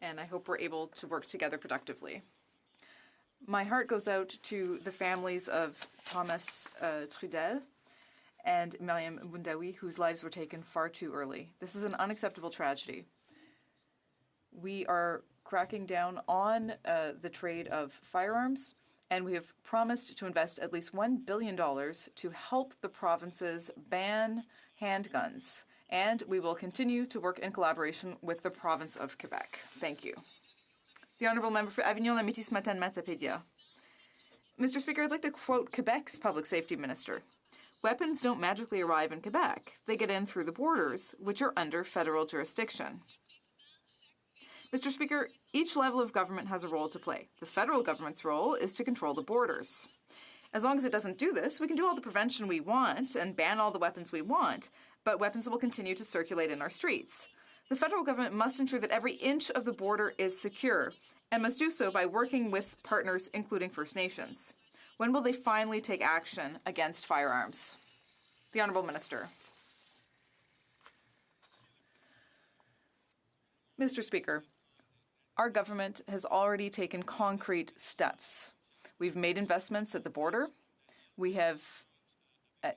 and I hope we're able to work together productively. My heart goes out to the families of Thomas Trudel and Mariam Boundaoui, whose lives were taken far too early. This is an unacceptable tragedy. We are cracking down on the trade of firearms, and we have promised to invest at least $1 billion to help the provinces ban handguns, and we will continue to work in collaboration with the province of Quebec. Thank you. The Honourable Member for Avignon-Lamitis, Matane-Matapédia. Mr. Speaker, I'd like to quote Quebec's Public Safety Minister. Weapons don't magically arrive in Quebec. They get in through the borders, which are under federal jurisdiction. Mr. Speaker, each level of government has a role to play. The federal government's role is to control the borders. As long as it doesn't do this, we can do all the prevention we want and ban all the weapons we want, but weapons will continue to circulate in our streets. The federal government must ensure that every inch of the border is secure, and must do so by working with partners, including First Nations. When will they finally take action against firearms? The Honourable Minister. Mr. Speaker, our government has already taken concrete steps. We've made investments at the border. We have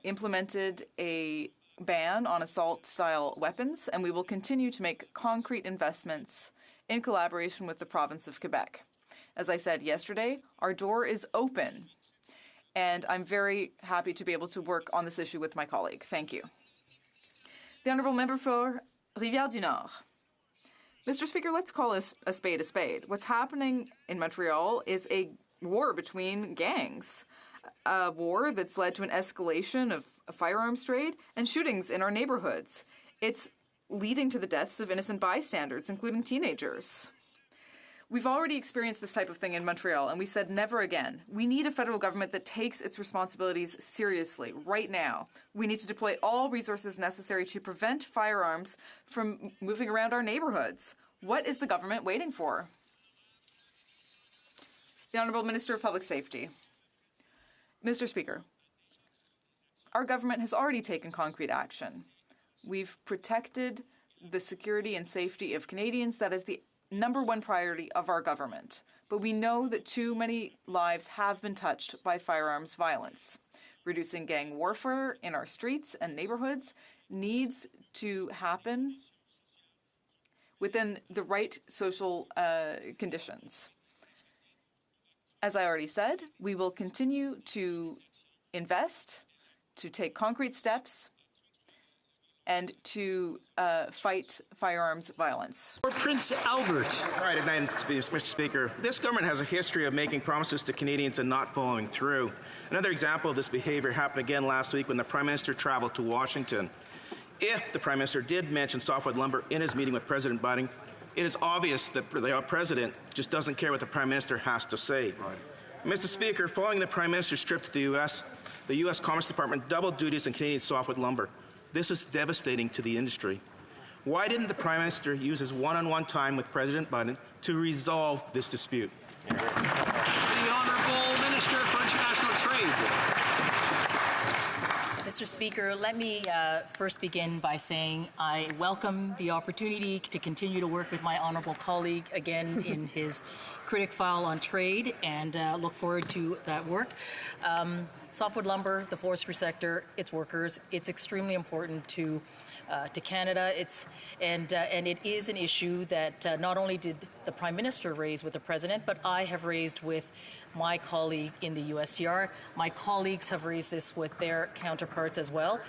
implemented a ban on assault-style weapons, and we will continue to make concrete investments in collaboration with the province of Quebec. As I said yesterday, our door is open, and I'm very happy to be able to work on this issue with my colleague. Thank you. The Honourable Member for Rivière-du-Nord. Mr. Speaker, let's call a spade a spade. What's happening in Montreal is a war between gangs, a war that's led to an escalation of a firearms trade and shootings in our neighborhoods. It's leading to the deaths of innocent bystanders, including teenagers. We've already experienced this type of thing in Montreal, and we said never again. We need a federal government that takes its responsibilities seriously right now. We need to deploy all resources necessary to prevent firearms from moving around our neighborhoods. What is the government waiting for? The Honourable Minister of Public Safety. Mr. Speaker, our government has already taken concrete action. We've protected the security and safety of Canadians. That is the #1 priority of our government. But we know that too many lives have been touched by firearms violence. Reducing gang warfare in our streets and neighborhoods needs to happen within the right social conditions. As I already said, we will continue to invest to take concrete steps and to fight firearms violence. For Prince Albert. All right, Mr. Speaker. This government has a history of making promises to Canadians and not following through. Another example of this behavior happened again last week when the Prime Minister traveled to Washington. If the Prime Minister did mention softwood lumber in his meeting with President Biden, it is obvious that the President just doesn't care what the Prime Minister has to say. Right. Mr. Speaker, following the Prime Minister's trip to the U.S. Commerce Department doubled duties on Canadian softwood lumber. This is devastating to the industry. Why didn't the Prime Minister use his one-on-one time with President Biden to resolve this dispute? The Honourable Minister for International Trade. Mr. Speaker, let me first begin by saying I welcome the opportunity to continue to work with my honourable colleague again in his critic file on trade, and look forward to that work. Softwood lumber, the forestry sector, its workers, it's extremely important to Canada. And it is an issue that not only did the Prime Minister raise with the President, but I have raised with my colleague in the USTR. My colleagues have raised this with their counterparts as well.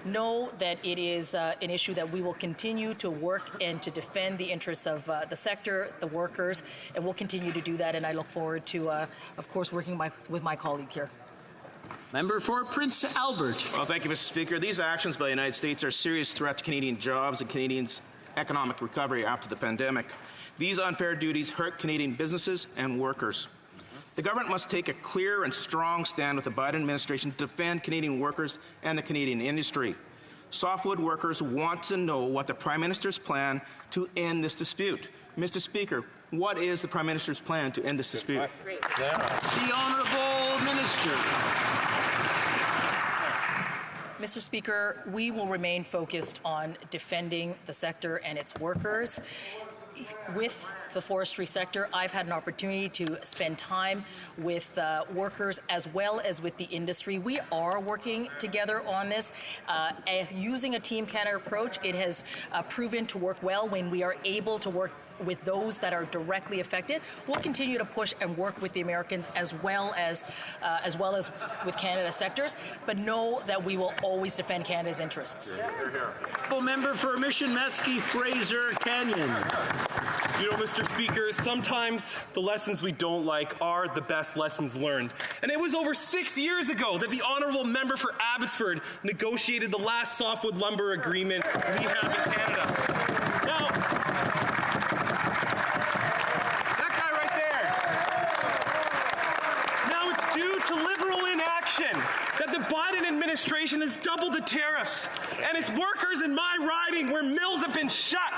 Know that it is an issue that we will continue to work and to defend the interests of the sector, the workers, and we'll continue to do that. And I look forward to, of course, working with my colleague here. Member for Prince Albert. Well, thank you, Mr. Speaker. These actions by the United States are a serious threat to Canadian jobs and Canadians' economic recovery after the pandemic. These unfair duties hurt Canadian businesses and workers. The government must take a clear and strong stand with the Biden administration to defend Canadian workers and the Canadian industry. Softwood workers want to know what the Prime Minister's plan to end this dispute. Mr. Speaker, what is the Prime Minister's plan to end this dispute? The Honourable Minister. Mr. Speaker, we will remain focused on defending the sector and its workers. With the forestry sector, I've had an opportunity to spend time with workers as well as with the industry. We are working together on this. Using a Team Canada approach, it has proven to work well when we are able to work with those that are directly affected. We'll continue to push and work with the Americans as well as with Canada sectors, but know that we will always defend Canada's interests. Member for Mission Metzke, Fraser Canyon. You know, Mr. Speaker, sometimes the lessons we don't like are the best lessons learned. And it was over 6 years ago that the Honourable Member for Abbotsford negotiated the last softwood lumber agreement we have in Canada. Now, that guy right there. Now it's due to Liberal inaction that the Biden administration has doubled the tariffs, and it's workers in my riding where mills have been shut,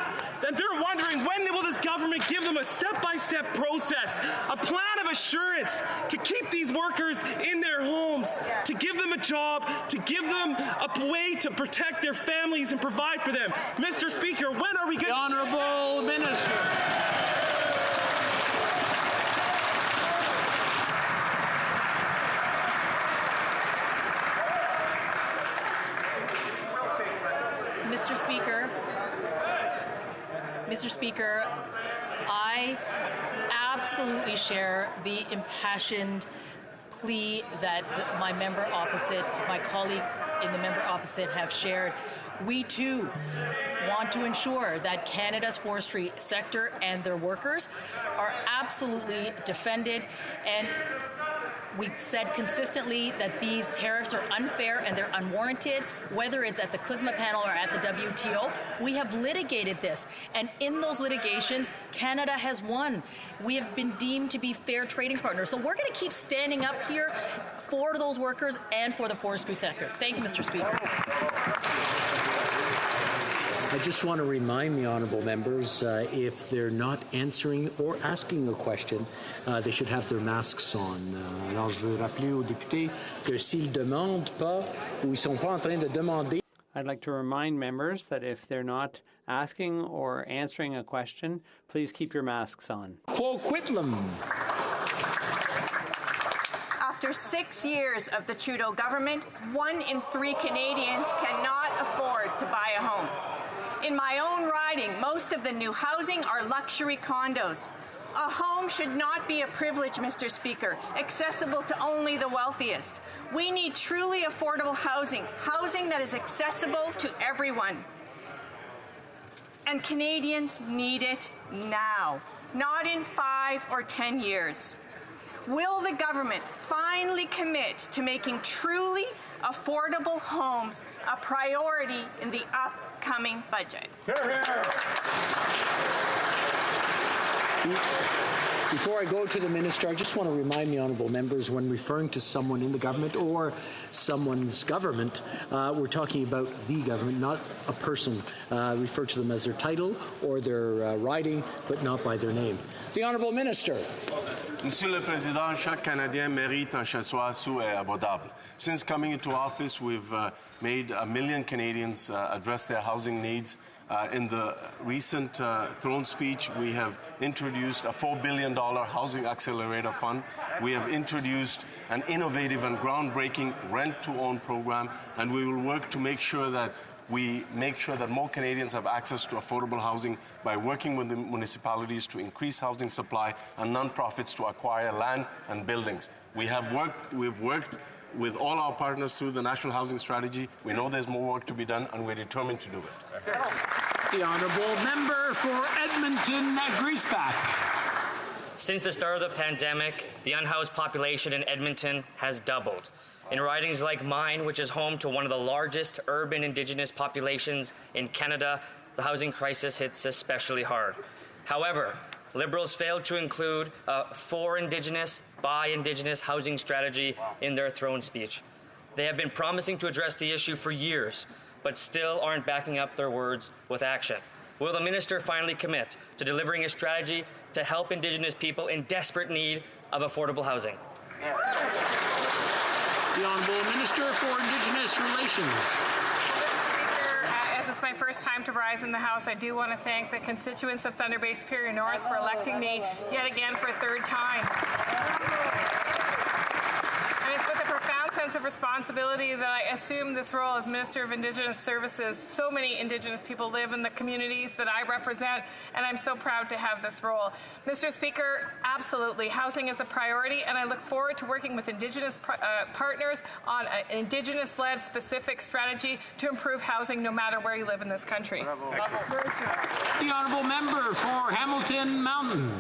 and they're wondering when will this government give them a step-by-step process, a plan of assurance to keep these workers in their homes, to give them a job, to give them a way to protect their families and provide for them. Mr. Speaker, when are we going to... The Honourable Minister. Mr. Speaker, I absolutely share the impassioned plea that my colleague in the member opposite have shared. We too want to ensure that Canada's forestry sector and their workers are absolutely defended, and we've said consistently that these tariffs are unfair and they're unwarranted, whether it's at the CUSMA panel or at the WTO. We have litigated this, and in those litigations, Canada has won. We have been deemed to be fair trading partners. So we're going to keep standing up here for those workers and for the forestry sector. Thank you, Mr. Speaker. I just want to remind the honourable members, if they're not answering or asking a question, they should have their masks on. Alors, je veux rappeler aux députés que s'ils demandent pas ou ils sont pas en train de demander. I'd like to remind members that if they're not asking or answering a question, please keep your masks on. Quo Quitlam. After 6 years of the Trudeau government, 1 in 3 Canadians cannot afford to buy a home. In my own riding, most of the new housing are luxury condos. A home should not be a privilege, Mr. Speaker, accessible to only the wealthiest. We need truly affordable housing, housing that is accessible to everyone. And Canadians need it now, not in 5 or 10 years. Will the government finally commit to making truly affordable homes a priority in the upcoming budget? Before I go to the minister, I just want to remind the honourable members, when referring to someone in the government or someone's government, we're talking about the government, not a person. Refer to them as their title or their riding, but not by their name. The honourable minister. Monsieur le Président, chaque Canadien mérite un chez soi sous et abordable. Since coming into office, we've made 1 million Canadians address their housing needs. In the recent throne speech, we have introduced a $4 billion Housing Accelerator Fund. We have introduced an innovative and groundbreaking rent-to-own program, and we will work to make sure that more Canadians have access to affordable housing by working with the municipalities to increase housing supply and nonprofits to acquire land and buildings. We've worked with all our partners through the National Housing Strategy. We know there's more work to be done, and we're determined to do it. The honourable member for Edmonton, Griesbach. Since the start of the pandemic, the unhoused population in Edmonton has doubled. In ridings like mine, which is home to one of the largest urban Indigenous populations in Canada, the housing crisis hits especially hard. However, Liberals failed to include a for Indigenous, by Indigenous housing strategy in their throne speech. They have been promising to address the issue for years, but still aren't backing up their words with action. Will the minister finally commit to delivering a strategy to help Indigenous people in desperate need of affordable housing? The Honourable Minister for Indigenous Relations. As it's my first time to rise in the House, I do want to thank the constituents of Thunder Bay Superior North for electing me yet again for a third time. And it's with a profound sense of responsibility that I assume this role as Minister of Indigenous Services. So many Indigenous people live in the communities that I represent, and I'm so proud to have this role. Mr. Speaker, absolutely, housing is a priority, and I look forward to working with Indigenous partners on an Indigenous-led specific strategy to improve housing no matter where you live in this country. The honourable member for Hamilton Mountain.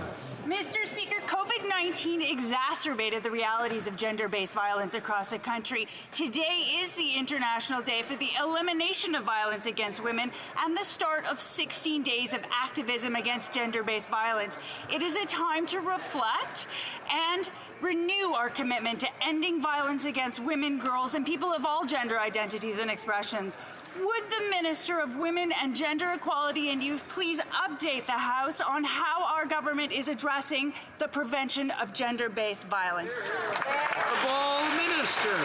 Mr. Speaker, COVID-19 exacerbated the realities of gender-based violence across the country. Today is the International Day for the Elimination of Violence Against Women and the start of 16 days of activism against gender-based violence. It is a time to reflect and renew our commitment to ending violence against women, girls, and people of all gender identities and expressions. Would the Minister of Women and Gender Equality and Youth please update the House on how our government is addressing the prevention of gender-based violence? Honourable Minister.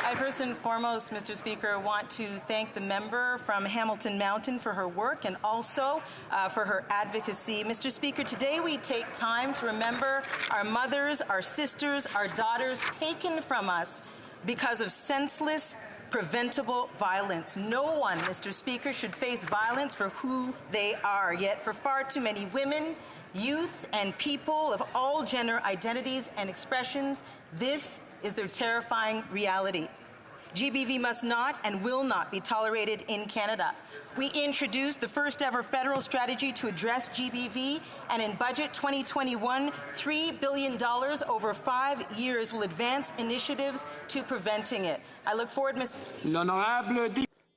I first and foremost, Mr. Speaker, want to thank the member from Hamilton Mountain for her work and also for her advocacy. Mr. Speaker, today we take time to remember our mothers, our sisters, our daughters taken from us because of senseless, preventable violence. No one, Mr. Speaker, should face violence for who they are. Yet for far too many women, youth, and people of all gender identities and expressions, this is their terrifying reality. GBV must not and will not be tolerated in Canada. We introduced the first ever federal strategy to address GBV, and in Budget 2021, $3 billion over 5 years will advance initiatives to preventing it. I look forward, Mr.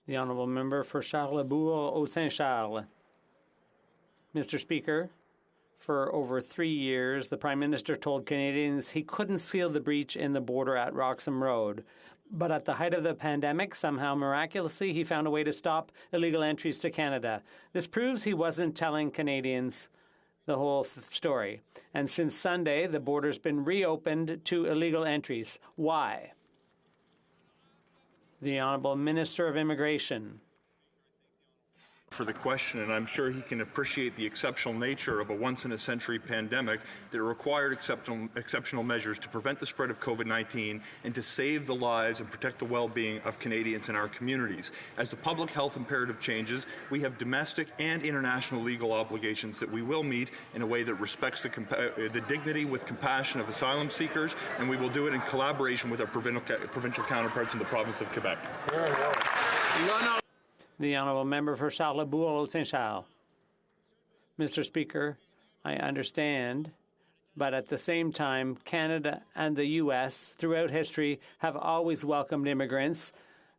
The Honourable Member for Charlebourg-Haut-Saint-Charles. Mr. Speaker, for over 3 years, the Prime Minister told Canadians he couldn't seal the breach in the border at Roxham Road. But at the height of the pandemic, somehow miraculously, he found a way to stop illegal entries to Canada. This proves he wasn't telling Canadians the whole story. And since Sunday, the border's been reopened to illegal entries. Why? The Honourable Minister of Immigration. For the question, and I'm sure he can appreciate the exceptional nature of a once-in-a-century pandemic that required exceptional measures to prevent the spread of COVID-19 and to save the lives and protect the well-being of Canadians in our communities. As the public health imperative changes, we have domestic and international legal obligations that we will meet in a way that respects the dignity with compassion of asylum seekers, and we will do it in collaboration with our provincial counterparts in the province of Quebec. The Honourable Member for Charlebourg-Saint-Charles. Mr. Speaker, I understand, but at the same time, Canada and the U.S. throughout history have always welcomed immigrants,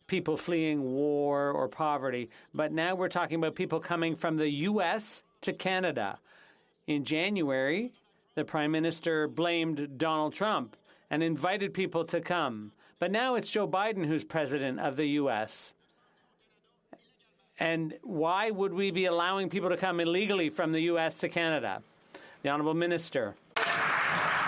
people fleeing war or poverty. But now we're talking about people coming from the U.S. to Canada. In January, the Prime Minister blamed Donald Trump and invited people to come. But now it's Joe Biden who's president of the U.S. And why would we be allowing people to come illegally from the U.S. to Canada? The Honourable Minister.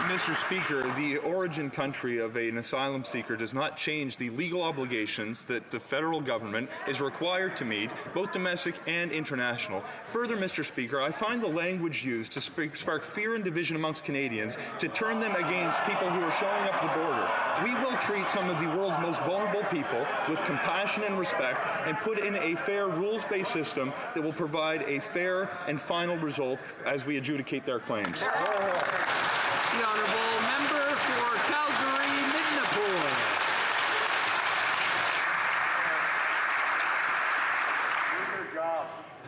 Mr. Speaker, the origin country of an asylum seeker does not change the legal obligations that the federal government is required to meet, both domestic and international. Further, Mr. Speaker, I find the language used to spark fear and division amongst Canadians, to turn them against people who are showing up the border. We will treat some of the world's most vulnerable people with compassion and respect and put in a fair rules-based system that will provide a fair and final result as we adjudicate their claims. The Honourable Member for Calgary-Midnapool.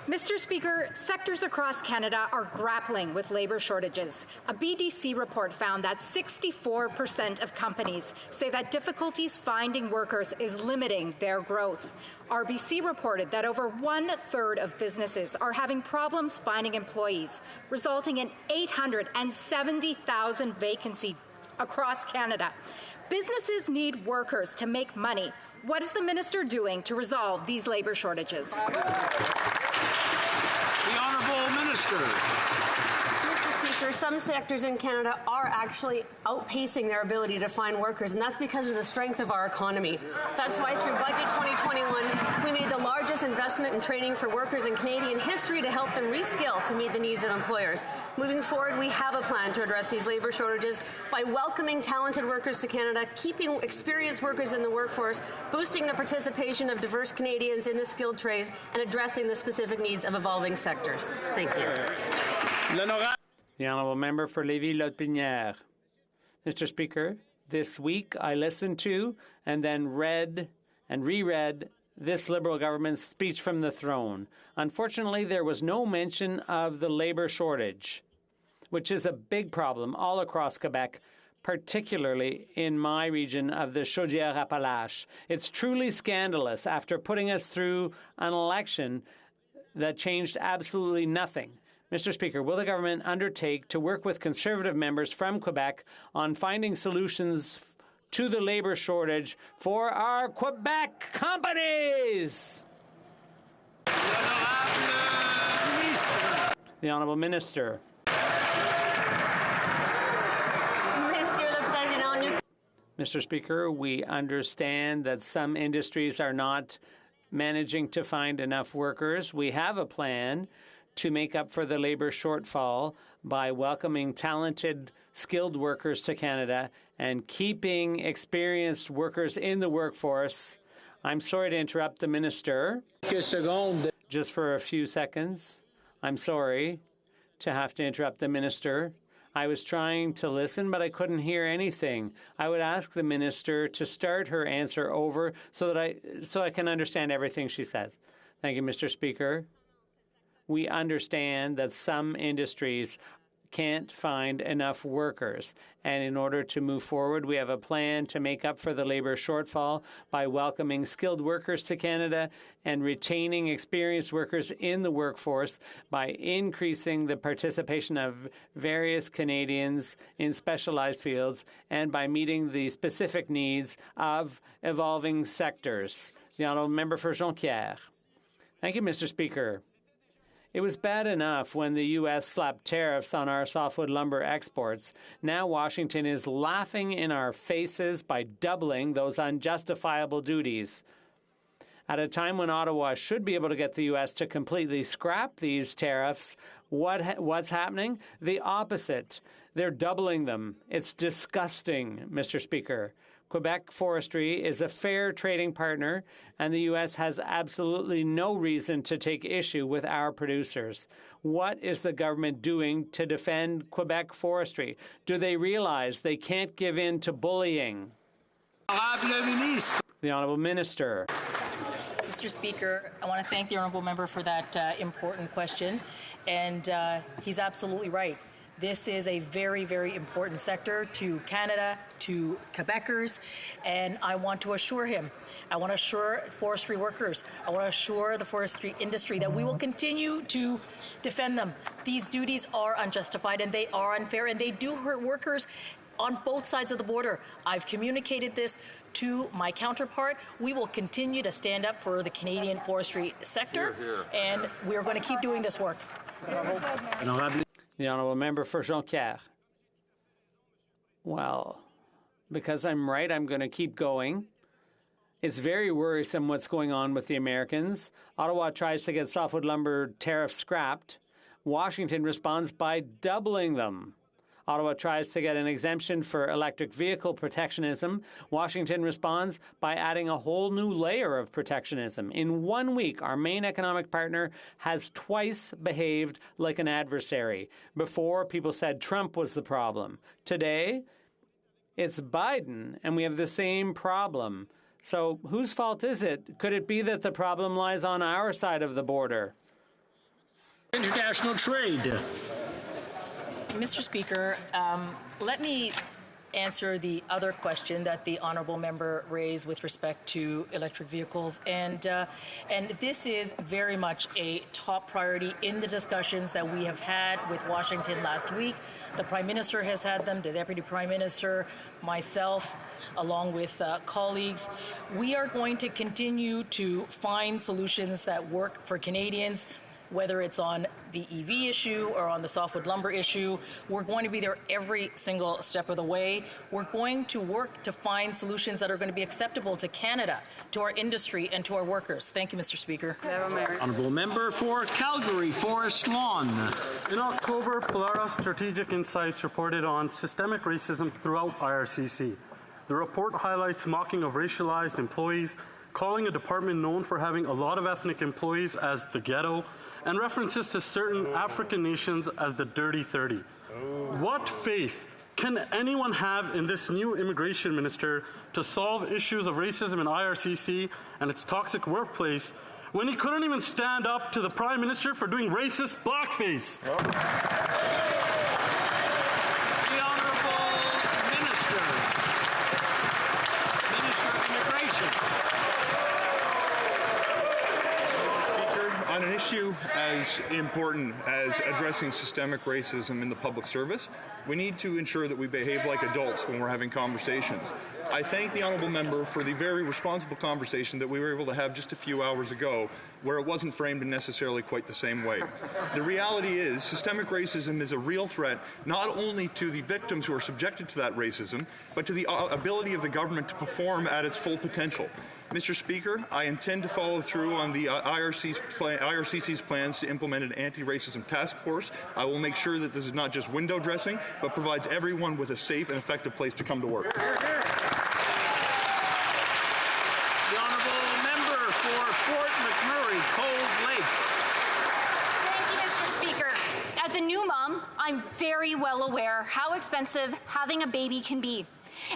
Mr. Speaker, sectors across Canada are grappling with labour shortages. A BDC report found that 64% of companies say that difficulties finding workers is limiting their growth. RBC reported that over 1/3 of businesses are having problems finding employees, resulting in 870,000 vacancies across Canada. Businesses need workers to make money. What is the minister doing to resolve these labour shortages? The Honourable Minister. Mr. Speaker, some sectors in Canada are actually outpacing their ability to find workers, and that's because of the strength of our economy. That's why through Budget 2021, we made the largest investment in training for workers in Canadian history to help them reskill to meet the needs of employers. Moving forward, we have a plan to address these labour shortages by welcoming talented workers to Canada, keeping experienced workers in the workforce, boosting the participation of diverse Canadians in the skilled trades, and addressing the specific needs of evolving sectors. Thank you. The Honourable Member for Lévis-Lotbinière. Mr. Speaker, this week I listened to and then read and reread this Liberal government's speech from the throne. Unfortunately, there was no mention of the labour shortage, which is a big problem all across Quebec, particularly in my region of the Chaudière-Appalaches. It's truly scandalous after putting us through an election that changed absolutely nothing. Mr. Speaker, will the government undertake to work with Conservative members from Quebec on finding solutions to the labour shortage for our Quebec companies? The Honourable Minister. Mr. Speaker, we understand that some industries are not managing to find enough workers. We have a plan to make up for the labour shortfall by welcoming talented, skilled workers to Canada and keeping experienced workers in the workforce. I'm sorry to interrupt the minister. Just for a few seconds. I'm sorry to have to interrupt the minister. I was trying to listen, but I couldn't hear anything. I would ask the minister to start her answer over so I can understand everything she says. Thank you, Mr. Speaker. We understand that some industries can't find enough workers. And in order to move forward, we have a plan to make up for the labour shortfall by welcoming skilled workers to Canada and retaining experienced workers in the workforce by increasing the participation of various Canadians in specialized fields and by meeting the specific needs of evolving sectors. The Honourable Member for Jonquière. Thank you, Mr. Speaker. It was bad enough when the U.S. slapped tariffs on our softwood lumber exports. Now Washington is laughing in our faces by doubling those unjustifiable duties. At a time when Ottawa should be able to get the U.S. to completely scrap these tariffs, what's happening? The opposite. They're doubling them. It's disgusting, Mr. Speaker. Quebec Forestry is a fair trading partner, and the U.S. has absolutely no reason to take issue with our producers. What is the government doing to defend Quebec Forestry? Do they realize they can't give in to bullying? The Honourable Minister. Mr. Speaker, I want to thank the Honourable Member for that important question, and he's absolutely right. This is a very, very important sector to Canada, to Quebecers, and I want to assure him, I want to assure forestry workers, I want to assure the forestry industry that we will continue to defend them. These duties are unjustified and they are unfair and they do hurt workers on both sides of the border. I've communicated this to my counterpart. We will continue to stand up for the Canadian forestry sector, and we're going to keep doing this work. The Honourable Member for Jonquière. Well, because I'm right, I'm going to keep going. It's very worrisome what's going on with the Americans. Ottawa tries to get softwood lumber tariffs scrapped. Washington responds by doubling them. Ottawa tries to get an exemption for electric vehicle protectionism. Washington responds by adding a whole new layer of protectionism. In 1 week, our main economic partner has twice behaved like an adversary. Before, people said Trump was the problem. Today, it's Biden, and we have the same problem. So whose fault is it? Could it be that the problem lies on our side of the border? International trade. Mr. Speaker, let me answer the other question that the honourable member raised with respect to electric vehicles. And this is very much a top priority in the discussions that we have had with Washington last week. The Prime Minister has had them, the Deputy Prime Minister, myself, along with colleagues. We are going to continue to find solutions that work for Canadians, whether it's on the EV issue or on the softwood lumber issue. We're going to be there every single step of the way. We're going to work to find solutions that are going to be acceptable to Canada, to our industry, and to our workers. Thank you, Mr. Speaker. Honourable Member for Calgary Forest Lawn. In October, Polaris Strategic Insights reported on systemic racism throughout IRCC. The report highlights mocking of racialized employees, calling a department known for having a lot of ethnic employees as the ghetto, and references to certain African nations as the Dirty 30. What faith can anyone have in this new immigration minister to solve issues of racism in IRCC and its toxic workplace when he couldn't even stand up to the Prime Minister for doing racist blackface? The Honourable Minister of Immigration. On an issue as important as addressing systemic racism in the public service, we need to ensure that we behave like adults when we're having conversations. I thank the honourable member for the very responsible conversation that we were able to have just a few hours ago, where it wasn't framed in necessarily quite the same way. The reality is, systemic racism is a real threat not only to the victims who are subjected to that racism, but to the ability of the government to perform at its full potential. Mr. Speaker, I intend to follow through on the IRCC's plans to implement an anti-racism task force. I will make sure that this is not just window dressing, but provides everyone with a safe and effective place to come to work. The Honourable Member for Fort McMurray, Cold Lake. Thank you, Mr. Speaker. As a new mom, I'm very well aware how expensive having a baby can be.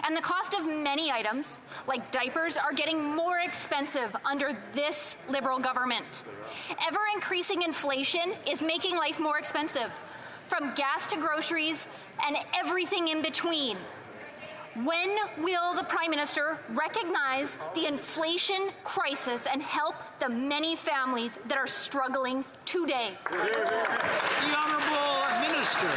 And the cost of many items, like diapers, are getting more expensive under this Liberal government. Ever-increasing inflation is making life more expensive, from gas to groceries and everything in between. When will the Prime Minister recognize the inflation crisis and help the many families that are struggling today? The Honourable Minister.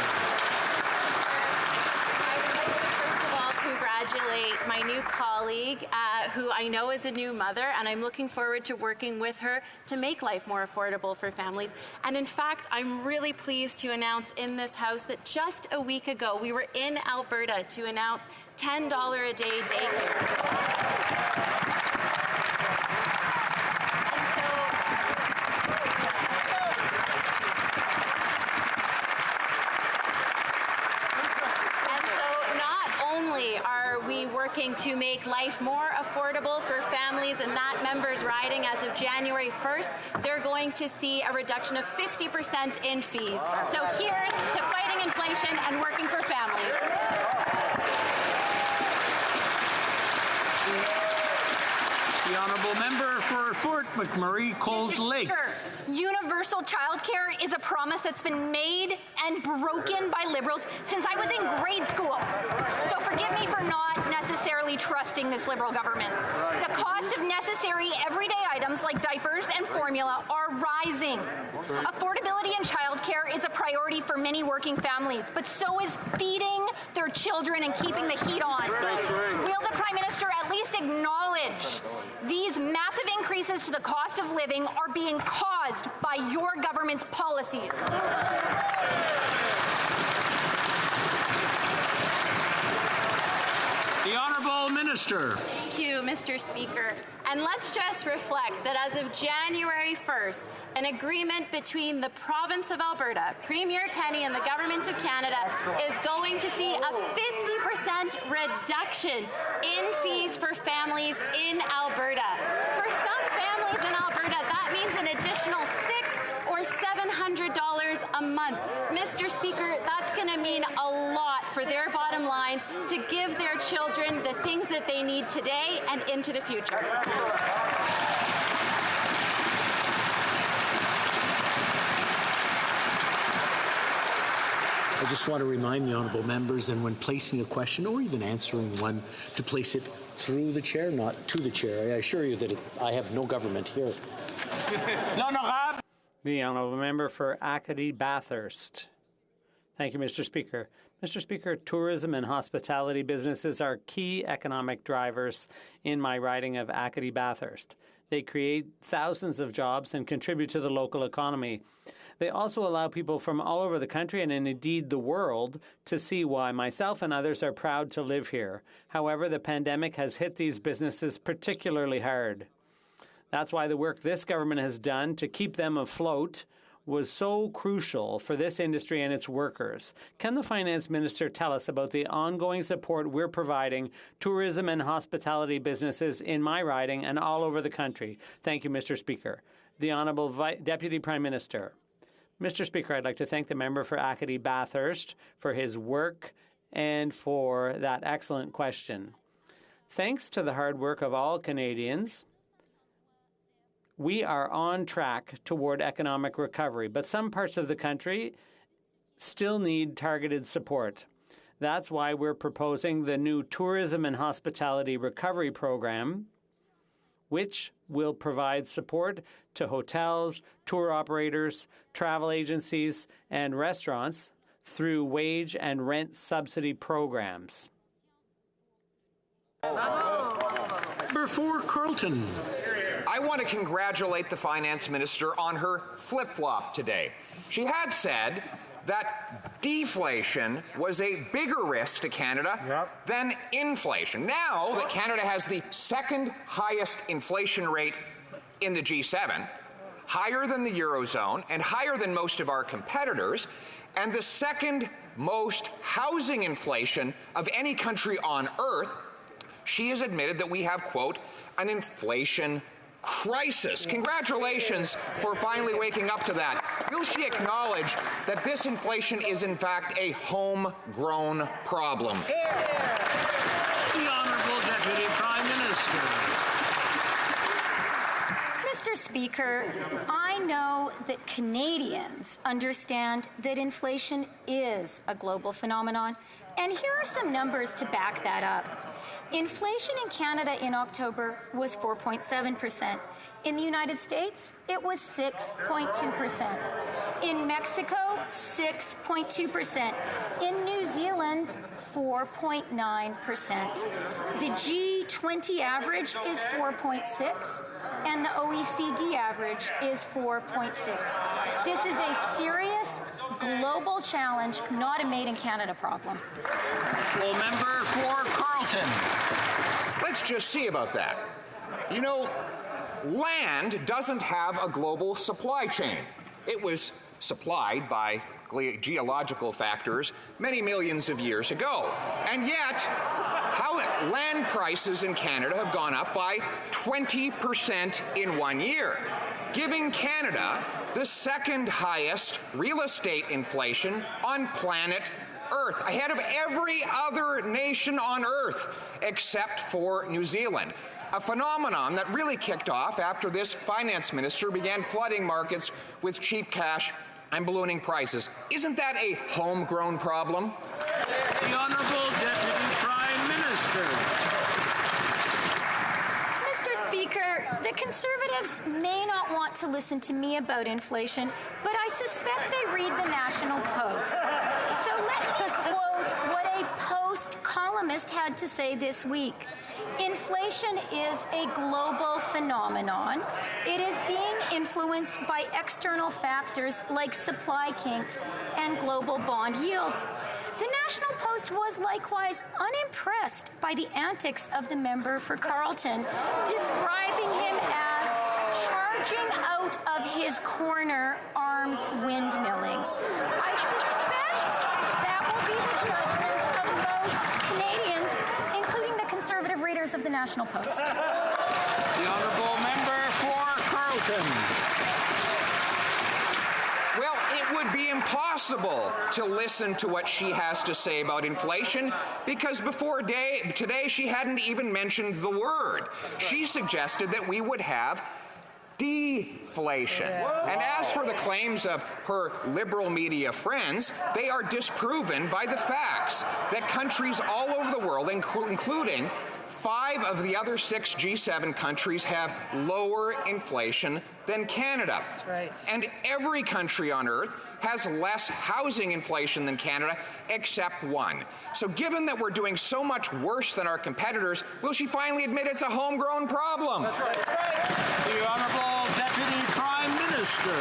Congratulate my new colleague, who I know is a new mother, and I'm looking forward to working with her to make life more affordable for families. And in fact, I'm really pleased to announce in this House that just a week ago, we were in Alberta to announce $10 a day daycare. working to make life more affordable for families in that member's riding. As of January 1st, they're going to see a reduction of 50% in fees. So here's to fighting inflation and working for families. The honourable member for Fort McMurray, Cold Lake. Universal childcare is a promise that's been made and broken by Liberals since I was in grade school. So forgive me for not necessarily trusting this Liberal government. The cost of necessary everyday items like diapers and formula are rising. Affordability in childcare is a priority for many working families, but so is feeding their children and keeping the heat on. Will the Prime Minister at least acknowledge these massive increases to the cost of living are being caused by your government's policies? The Honourable Minister. Thank you, Mr. Speaker. And let's just reflect that as of January 1st, an agreement between the province of Alberta, Premier Kenney, and the Government of Canada is going to see a 50% reduction in fees for families in Alberta. For some families in Alberta, that means an additional $600 or $700 a month. Mr. Speaker, that's going to mean a lot for their bottom lines to give their children the things that they need today and into the future. I just want to remind the honourable members, and when placing a question or even answering one, to place it through the chair, not to the chair. I assure you that I have no government here. The honourable member for Acadie Bathurst. Thank you, Mr. Speaker. Mr. Speaker, tourism and hospitality businesses are key economic drivers in my riding of Acadie Bathurst. They create thousands of jobs and contribute to the local economy. They also allow people from all over the country and indeed the world to see why myself and others are proud to live here. However, the pandemic has hit these businesses particularly hard. That's why the work this government has done to keep them afloat was so crucial for this industry and its workers. Can the Finance Minister tell us about the ongoing support we're providing tourism and hospitality businesses in my riding and all over the country? Thank you, Mr. Speaker. The Honourable Deputy Prime Minister. Mr. Speaker, I'd like to thank the member for Acadie Bathurst for his work and for that excellent question. Thanks to the hard work of all Canadians, we are on track toward economic recovery, but some parts of the country still need targeted support. That's why we're proposing the new Tourism and Hospitality Recovery Program, which will provide support to hotels, tour operators, travel agencies, and restaurants through wage and rent subsidy programs. Before Carlton. I want to congratulate the Finance Minister on her flip-flop today. She had said that deflation was a bigger risk to Canada than inflation. Now that Canada has the second highest inflation rate in the G7, higher than the Eurozone and higher than most of our competitors, and the second most housing inflation of any country on earth, she has admitted that we have, quote, an inflation crisis. Congratulations for finally waking up to that. Will she acknowledge that this inflation is in fact a homegrown problem? The Honourable Deputy Prime Minister. Mr. Speaker, I know that Canadians understand that inflation is a global phenomenon, and here are some numbers to back that up. Inflation in Canada in October was 4.7%. In the United States, it was 6.2%. In Mexico, 6.2%. In New Zealand, 4.9%. The G20 average is 4.6%, and the OECD average is 4.6%. This is a serious global challenge, not a made-in-Canada problem. Well, member for Carlton. Let's just see about that. You know, land doesn't have a global supply chain. It was supplied by geological factors many millions of years ago. And yet, how land prices in Canada have gone up by 20% in 1 year, giving Canada the second highest real estate inflation on planet Earth, ahead of every other nation on Earth except for New Zealand. A phenomenon that really kicked off after this finance minister began flooding markets with cheap cash and ballooning prices. Isn't that a homegrown problem? The Honourable Deputy Prime Minister. Mr. Speaker, the Conservatives may not want to listen to me about inflation, but I suspect they read the National Post. So let me quote what a Post columnist had to say this week. Inflation is a global phenomenon. It is being influenced by external factors like supply kinks and global bond yields. The National Post was likewise unimpressed by the antics of the member for Carleton, describing him as charging out of his corner arms windmilling. I suspect that will be the judgment of most Canadians, including the conservative readers of the National Post. The Honourable Member for Carleton. Well, it would be impossible to listen to what she has to say about inflation because before today she hadn't even mentioned the word. She suggested that we would have deflation. And as for the claims of her liberal media friends, they are disproven by the facts that countries all over the world, including 5 of the other 6 G7 countries, have lower inflation than Canada. That's right. And every country on Earth has less housing inflation than Canada, except one. So given that we're doing so much worse than our competitors, will she finally admit it's a homegrown problem? That's right. The Honourable Deputy Prime Minister.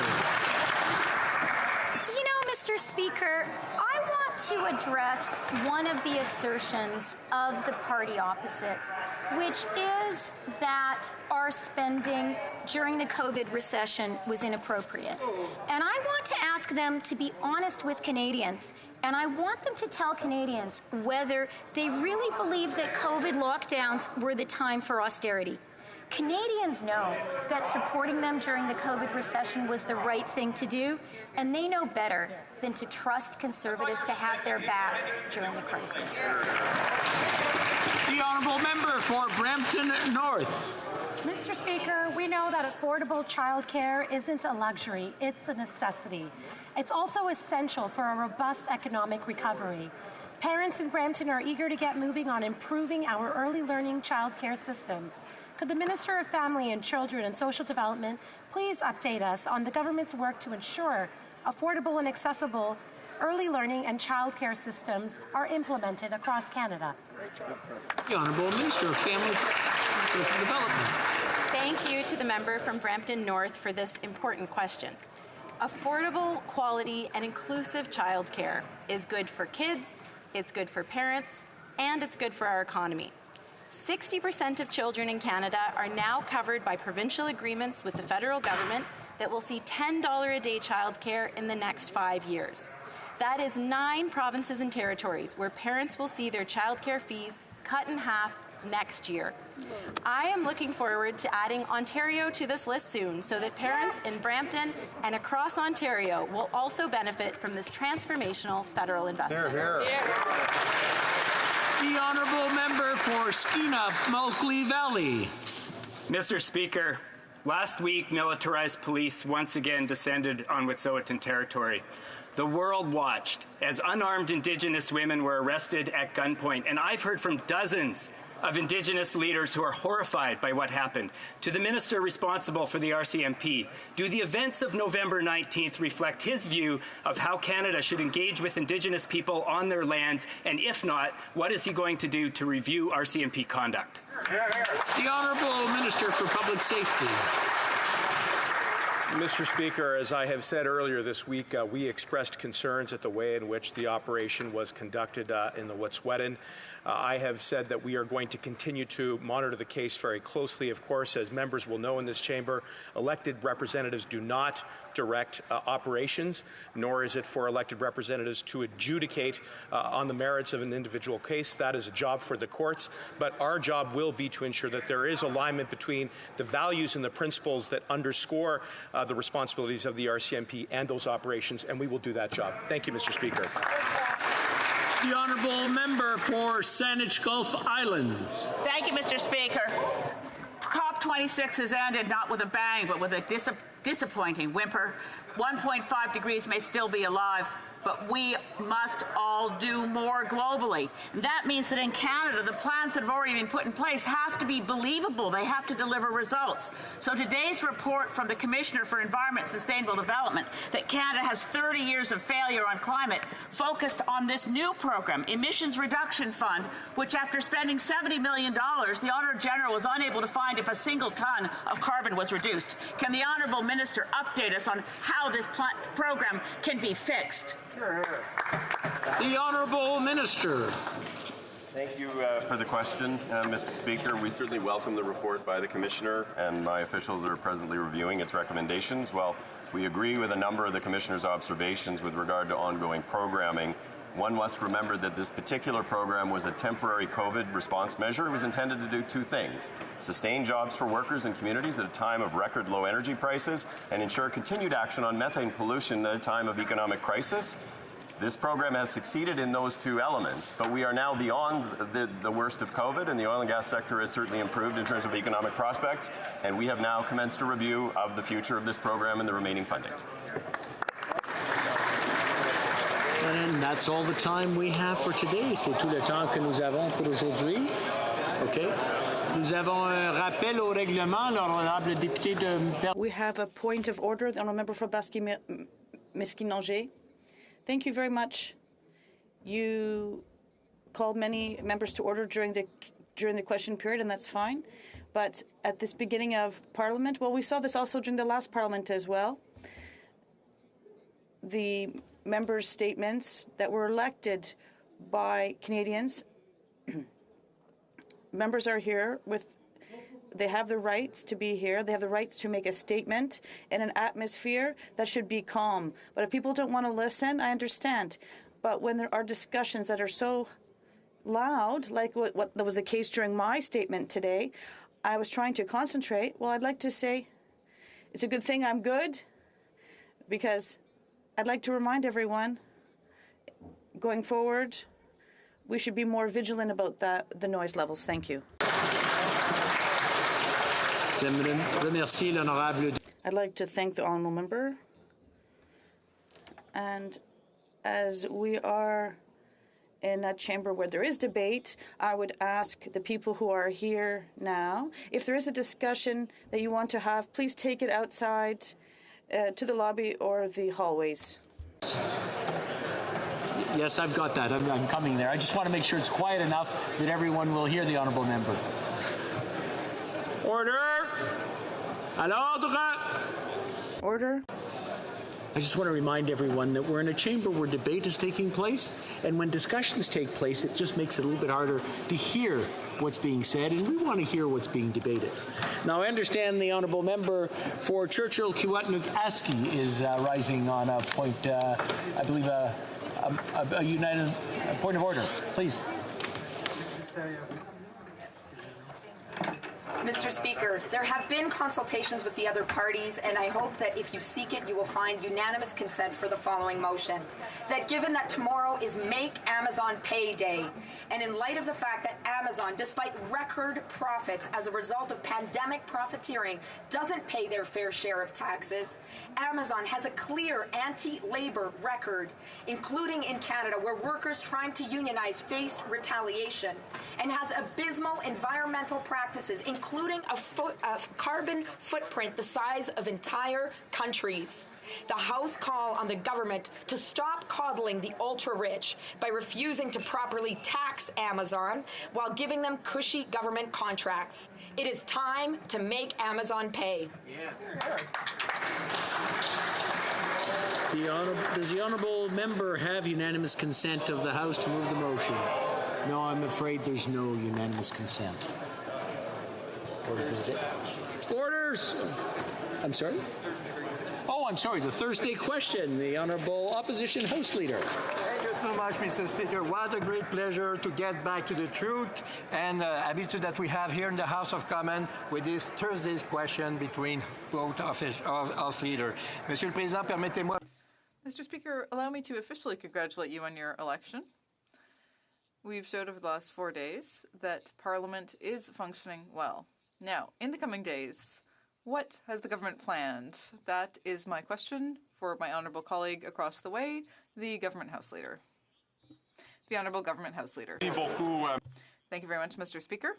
You know, Mr. Speaker, I want to address one of the assertions of the party opposite, which is that our spending during the COVID recession was inappropriate. And I want to ask them to be honest with Canadians, and I want them to tell Canadians whether they really believe that COVID lockdowns were the time for austerity. Canadians know that supporting them during the COVID recession was the right thing to do, and they know better than to trust Conservatives to have their backs during the crisis. The Honourable Member for Brampton North. Mr. Speaker, we know that affordable childcare isn't a luxury, it's a necessity. It's also essential for a robust economic recovery. Parents in Brampton are eager to get moving on improving our early learning childcare systems. Could the Minister of Family and Children and Social Development please update us on the government's work to ensure affordable and accessible early learning and childcare systems are implemented across Canada? The Honourable Minister of Family and Social Development. Thank you to the member from Brampton North for this important question. Affordable, quality, and inclusive childcare is good for kids, it's good for parents, and it's good for our economy. 60% of children in Canada are now covered by provincial agreements with the federal government that will see $10 a day childcare in the next 5 years. That is 9 provinces and territories where parents will see their childcare fees cut in half next year. I am looking forward to adding Ontario to this list soon so that parents in Brampton and across Ontario will also benefit from this transformational federal investment. Hear, hear. The Honourable Member for Skeena, Bulkley Valley. Mr. Speaker, last week militarized police once again descended on Wet'suwet'en territory. The world watched as unarmed Indigenous women were arrested at gunpoint, and I've heard from dozens of Indigenous leaders who are horrified by what happened. To the minister responsible for the RCMP, do the events of November 19th reflect his view of how Canada should engage with Indigenous people on their lands? And if not, what is he going to do to review RCMP conduct? The Honourable Minister for Public Safety. Mr. Speaker, as I have said earlier this week, we expressed concerns at the way in which the operation was conducted in the Wet'suwet'en. I have said that we are going to continue to monitor the case very closely. Of course, as members will know in this chamber, elected representatives do not direct operations, nor is it for elected representatives to adjudicate on the merits of an individual case. That is a job for the courts, but our job will be to ensure that there is alignment between the values and the principles that underscore the responsibilities of the RCMP and those operations, and we will do that job. Thank you, Mr. Speaker. The honourable member for Saanich Gulf Islands. Thank you, Mr. Speaker. COP26 has ended not with a bang, but with a disappointing whimper. 1.5 degrees may still be alive, but we must all do more globally. That means that in Canada, the plans that have already been put in place have to be believable. They have to deliver results. So today's report from the Commissioner for Environment and Sustainable Development that Canada has 30 years of failure on climate focused on this new program, Emissions Reduction Fund, which after spending $70 million, the Auditor General was unable to find if a single ton of carbon was reduced. Can the Honourable Minister update us on how this program can be fixed? The Honourable Minister. Thank you for the question, Mr. Speaker. We certainly welcome the report by the Commissioner, and my officials are presently reviewing its recommendations. While we agree with a number of the Commissioner's observations with regard to ongoing programming, one must remember that this particular program was a temporary COVID response measure. It was intended to do two things: sustain jobs for workers and communities at a time of record low energy prices, and ensure continued action on methane pollution at a time of economic crisis. This program has succeeded in those two elements, but we are now beyond the worst of COVID, and the oil and gas sector has certainly improved in terms of economic prospects, and we have now commenced a review of the future of this program and the remaining funding. And that's all the time we have for today. C'est tout le temps que nous avons pour aujourd'hui. OK. Nous avons un rappel au règlement, l'honorable député de... We have a point of order. The honourable member for Basque-Mesquite-Angers. Thank you very much. You called many members to order during the question period, and that's fine. But at this beginning of Parliament, well, we saw this also during the last Parliament as well. The members' statements that were elected by Canadians. Members are here they have the rights to be here. They have the rights to make a statement in an atmosphere that should be calm. But if people don't want to listen, I understand. But when there are discussions that are so loud, like what was the case during my statement today, I was trying to concentrate. Well, I'd like to say it's a good thing I'm good, because I'd like to remind everyone, going forward, we should be more vigilant about the noise levels. Thank you. I'd like to thank the honourable member. And as we are in a chamber where there is debate, I would ask the people who are here now, if there is a discussion that you want to have, please take it outside to the lobby or the hallways. Yes, I've got that. I'm coming there. I just want to make sure it's quiet enough that everyone will hear the honourable member. Order! À l'ordre! Order. I just want to remind everyone that we're in a chamber where debate is taking place, and when discussions take place, it just makes it a little bit harder to hear what's being said, and we want to hear what's being debated. Now, I understand the honourable member for Churchill-Kiewatnik-Aski is rising on a point, I believe, a united point of order. Please. Mr. Speaker, there have been consultations with the other parties, and I hope that if you seek it, you will find unanimous consent for the following motion. That given that tomorrow is Make Amazon Pay Day, and in light of the fact that Amazon, despite record profits as a result of pandemic profiteering, doesn't pay their fair share of taxes, Amazon has a clear anti-labor record, including in Canada, where workers trying to unionize faced retaliation, and has abysmal environmental practices, including a carbon footprint the size of entire countries. The House call on the government to stop coddling the ultra-rich by refusing to properly tax Amazon while giving them cushy government contracts. It is time to make Amazon pay. Does the honourable member have unanimous consent of the House to move the motion? No, I'm afraid there's no unanimous consent. Orders! I'm sorry? Oh, I'm sorry. The Thursday question. The Honourable Opposition House Leader. Thank you so much, Mr. Speaker. What a great pleasure to get back to the truth and habitude that we have here in the House of Commons with this Thursday's question between both House Leader. Monsieur le Président, permettez-moi. Mr. Speaker, allow me to officially congratulate you on your election. We've showed over the last 4 days that Parliament is functioning well. Now, in the coming days, what has the government planned? That is my question for my honourable colleague across the way, the Government House Leader. The Honourable Government House Leader. Thank you very much, Mr. Speaker.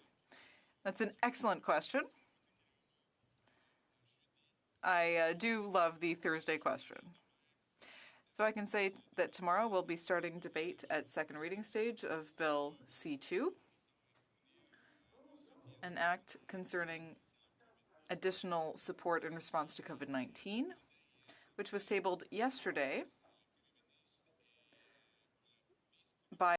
That's an excellent question. I do love the Thursday question. So I can say that tomorrow we'll be starting debate at second reading stage of Bill C2, an act concerning additional support in response to COVID-19, which was tabled yesterday by